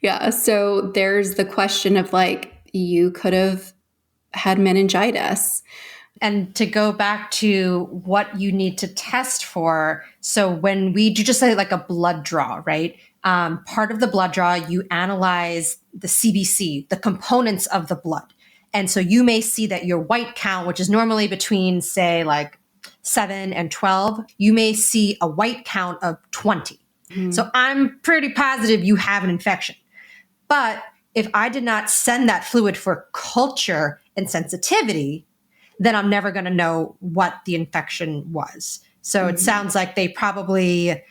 Yeah. So there's the question of like, you could have had meningitis. And to go back to what you need to test for. So when we do just like a blood draw, right? Part of the blood draw, you analyze the CBC, the components of the blood. And so you may see that your white count, which is normally between, say, like 7 and 12, you may see a white count of 20. So I'm pretty positive you have an infection. But if I did not send that fluid for culture and sensitivity, then I'm never going to know what the infection was. So it sounds like they probably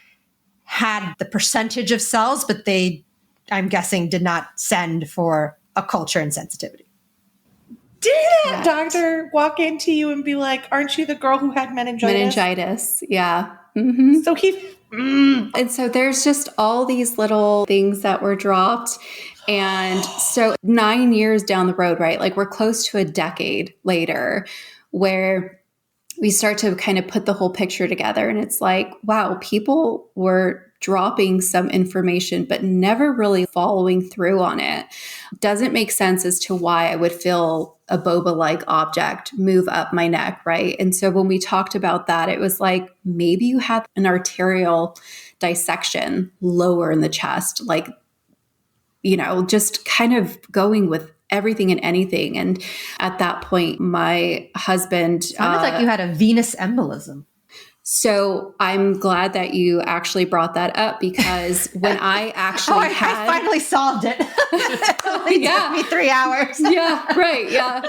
had the percentage of cells, but they, I'm guessing, did not send for a culture and sensitivity. Did that doctor walk into you and be like, aren't you the girl who had meningitis? Meningitis. Yeah. Mm-hmm. So And so there's just all these little things that were dropped. And so 9 years down the road, right? Like we're close to a decade later where we start to kind of put the whole picture together. And it's like, wow, people were dropping some information, but never really following through on it. Doesn't make sense as to why I would feel a boba-like object move up my neck, right? And so when we talked about that, it was like, maybe you had an arterial dissection lower in the chest, like, you know, just kind of going with everything and anything. And at that point, my husband Sounded like you had a venous embolism. So I'm glad that you actually brought that up, because when I actually I finally solved it. It only took me 3 hours. Yeah, right. Yeah.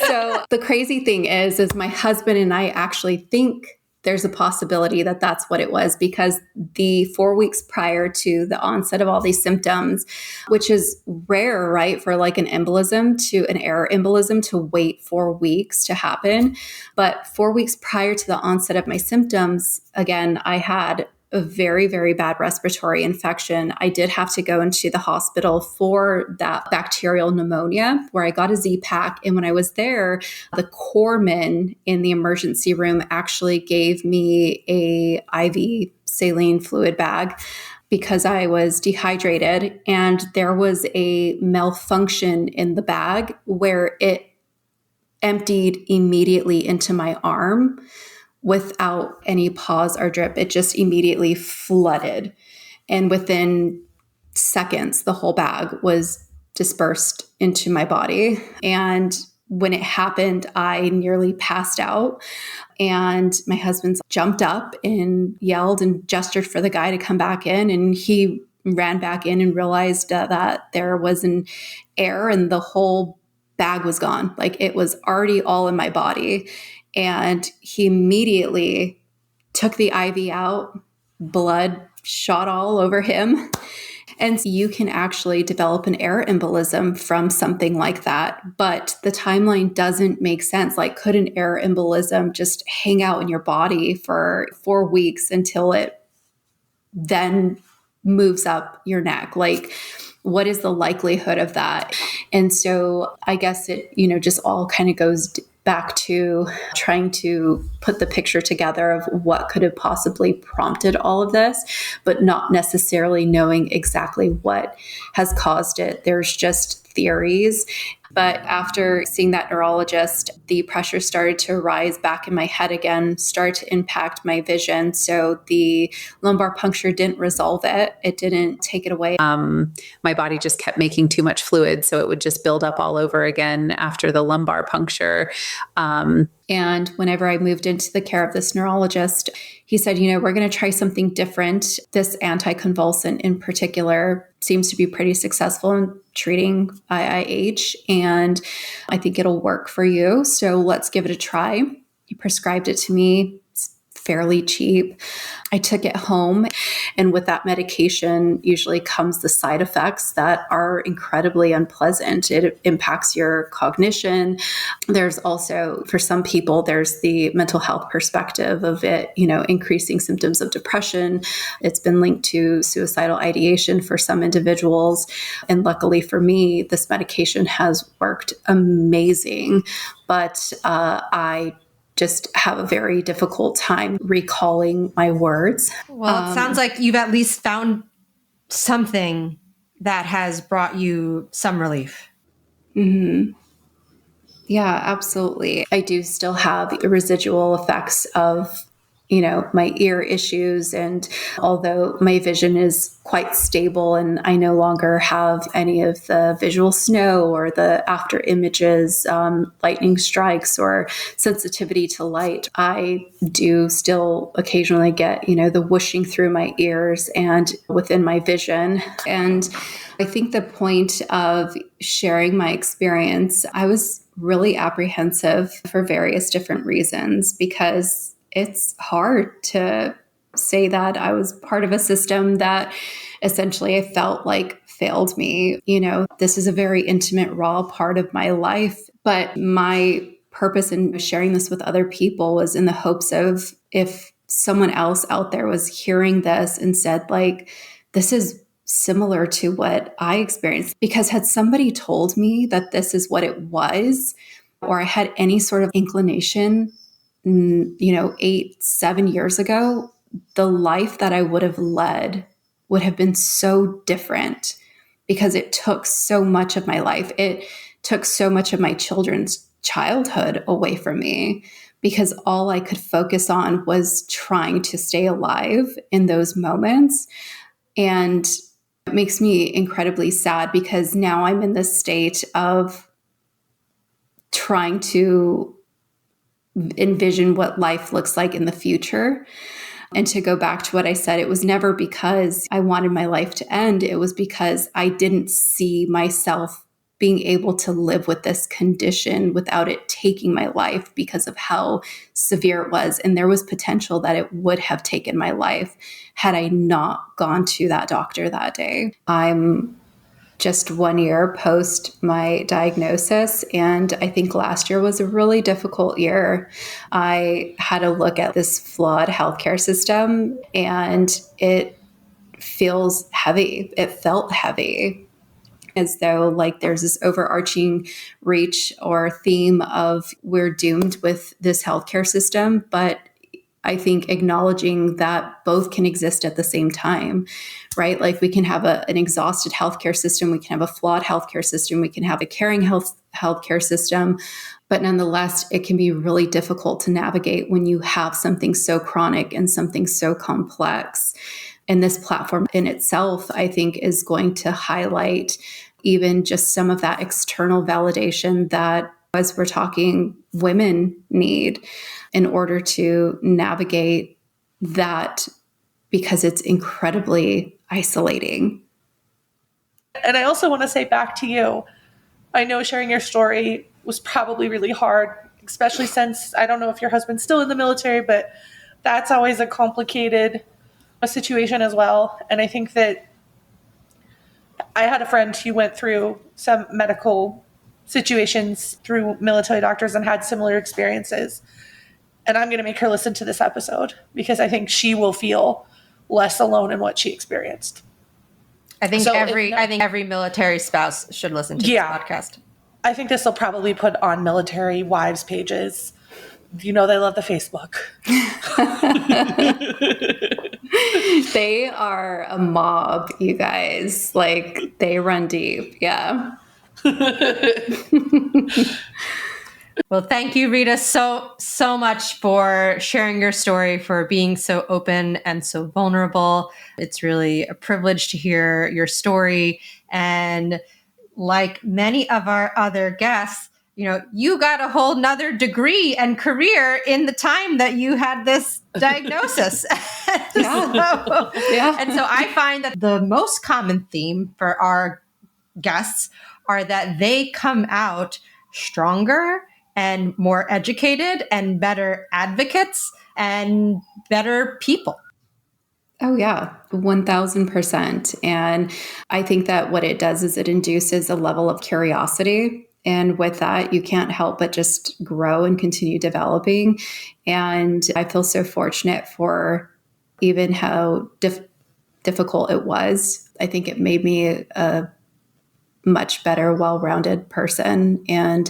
So the crazy thing is my husband and I actually think there's a possibility that that's what it was, because the 4 weeks prior to the onset of all these symptoms, which is rare, right, for like an embolism to an air embolism to wait 4 weeks to happen. But 4 weeks prior to the onset of my symptoms, again, I had a very, very bad respiratory infection. I did have to go into the hospital for that bacterial pneumonia, where I got a Z-Pack. And when I was there, the corpsman in the emergency room actually gave me a IV saline fluid bag because I was dehydrated. And there was a malfunction in the bag where it emptied immediately into my arm without any pause or drip. It just immediately flooded. And within seconds, the whole bag was dispersed into my body. And when it happened, I nearly passed out. And my husband jumped up and yelled and gestured for the guy to come back in. And he ran back in and realized that there was an error and the whole bag was gone. Like it was already all in my body. And he immediately took the IV out, blood shot all over him. And you can actually develop an air embolism from something like that. But the timeline doesn't make sense. Like, could an air embolism just hang out in your body for 4 weeks until it then moves up your neck? Like, what is the likelihood of that? And so I guess it, just all kind of goes back to trying to put the picture together of what could have possibly prompted all of this, but not necessarily knowing exactly what has caused it. There's just theories. But after seeing that neurologist, the pressure started to rise back in my head again, started to impact my vision. So the lumbar puncture didn't resolve it. It didn't take it away. My body just kept making too much fluid. So it would just build up all over again after the lumbar puncture. And whenever I moved into the care of this neurologist, he said, we're going to try something different. This anticonvulsant in particular seems to be pretty successful in treating IIH, and I think it'll work for you. So let's give it a try. He prescribed it to me. It's fairly cheap. I took it home, and with that medication usually comes the side effects that are incredibly unpleasant. It impacts your cognition. There's also, for some people, there's the mental health perspective of it, increasing symptoms of depression. It's been linked to suicidal ideation for some individuals. And luckily for me, this medication has worked amazing. But I just have a very difficult time recalling my words. Well, it sounds like you've at least found something that has brought you some relief. Mm-hmm. Yeah, absolutely. I do still have the residual effects of, my ear issues. And although my vision is quite stable and I no longer have any of the visual snow or the after images, lightning strikes or sensitivity to light, I do still occasionally get, the whooshing through my ears and within my vision. And I think the point of sharing my experience, I was really apprehensive for various different reasons because it's hard to say that I was part of a system that essentially I felt like failed me. This is a very intimate, raw part of my life, but my purpose in sharing this with other people was in the hopes of if someone else out there was hearing this and said, like, this is similar to what I experienced. Because had somebody told me that this is what it was, or I had any sort of inclination, 8-7 years ago, the life that I would have led would have been so different because it took so much of my life. It took so much of my children's childhood away from me because all I could focus on was trying to stay alive in those moments. And it makes me incredibly sad because now I'm in this state of trying to envision what life looks like in the future. And to go back to what I said, it was never because I wanted my life to end. It was because I didn't see myself being able to live with this condition without it taking my life because of how severe it was. And there was potential that it would have taken my life had I not gone to that doctor that day. I'm just 1 year post my diagnosis. And I think last year was a really difficult year. I had to look at this flawed healthcare system and it feels heavy. It felt heavy, as though like there's this overarching reach or theme of we're doomed with this healthcare system. But I think acknowledging that both can exist at the same time, right? Like we can have an exhausted healthcare system, we can have a flawed healthcare system, we can have a caring healthcare system, but nonetheless, it can be really difficult to navigate when you have something so chronic and something so complex. And this platform in itself, I think, is going to highlight even just some of that external validation that, as we're talking, women need in order to navigate that, because it's incredibly isolating. And I also want to say back to you, I know sharing your story was probably really hard, especially since I don't know if your husband's still in the military, but that's always a complicated situation as well. And I think that I had a friend who went through some medical situations through military doctors and had similar experiences. And I'm going to make her listen to this episode because I think she will feel less alone in what she experienced. I think every military spouse should listen to this podcast. I think this will probably put on military wives' pages. They love the Facebook. They are a mob, you guys. Like, they run deep. Yeah. Well, thank you, Rita, so much for sharing your story, for being so open and so vulnerable. It's really a privilege to hear your story. And like many of our other guests, you got a whole nother degree and career in the time that you had this diagnosis. Yeah. And so I find that the most common theme for our guests are that they come out stronger and more educated and better advocates and better people. Oh, yeah, 1000%. And I think that what it does is it induces a level of curiosity. And with that, you can't help but just grow and continue developing. And I feel so fortunate for even how difficult it was. I think it made me a much better, well-rounded person. And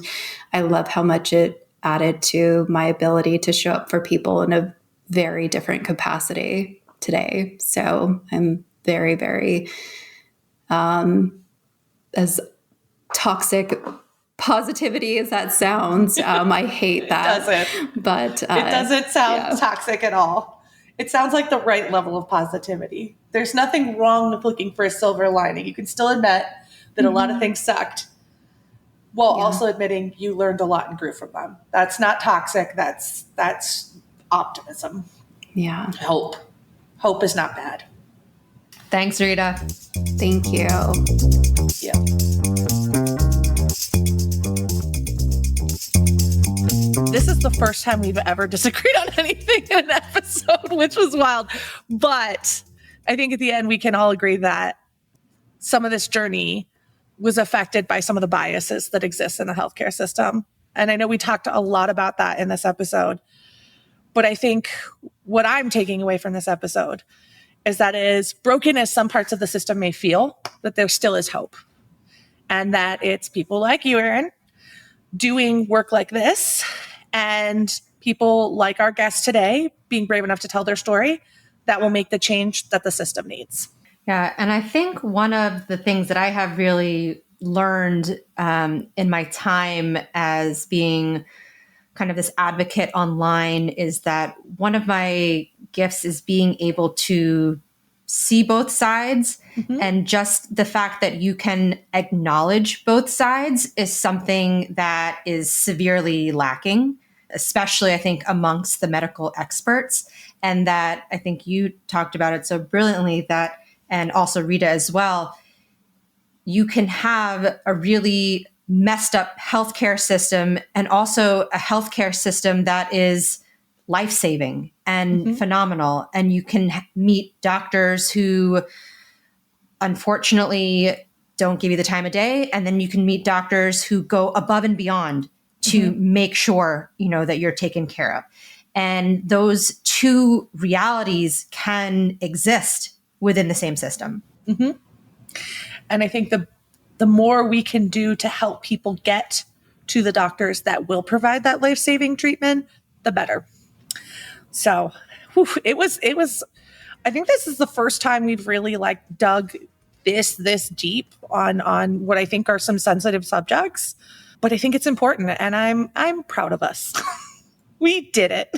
I love how much it added to my ability to show up for people in a very different capacity today. So I'm very, very, as toxic positivity as that sounds. I hate that. It doesn't. But It doesn't sound toxic at all. It sounds like the right level of positivity. There's nothing wrong with looking for a silver lining. You can still admit that a lot of things sucked, while also admitting you learned a lot and grew from them. That's not toxic. That's optimism. Yeah. Hope is not bad. Thanks, Rita. Thank you. Yeah. This is the first time we've ever disagreed on anything in an episode, which was wild. But I think at the end, we can all agree that some of this journey was affected by some of the biases that exist in the healthcare system. And I know we talked a lot about that in this episode. But I think what I'm taking away from this episode is that as broken as some parts of the system may feel, that there still is hope. And that it's people like you, Erin, doing work like this, and people like our guest today being brave enough to tell their story that will make the change that the system needs. Yeah. And I think one of the things that I have really learned in my time as being kind of this advocate online is that one of my gifts is being able to see both sides. And just the fact that you can acknowledge both sides is something that is severely lacking, especially I think amongst the medical experts. And that I think you talked about it so brilliantly that, and also Rita as well, you can have a really messed up healthcare system and also a healthcare system that is life-saving and phenomenal. And you can meet doctors who unfortunately don't give you the time of day. And then you can meet doctors who go above and beyond to make sure, you know, that you're taken care of. And those two realities can exist within the same system. And I think the more we can do to help people get to the doctors that will provide that life-saving treatment, the better. So it was, I think this is the first time we've really like dug this deep on what I think are some sensitive subjects, but I think it's important and I'm proud of us. We did it.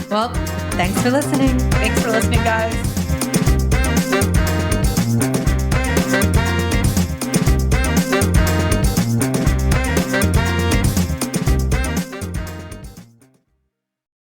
Well, thanks for listening. Thanks for listening, guys.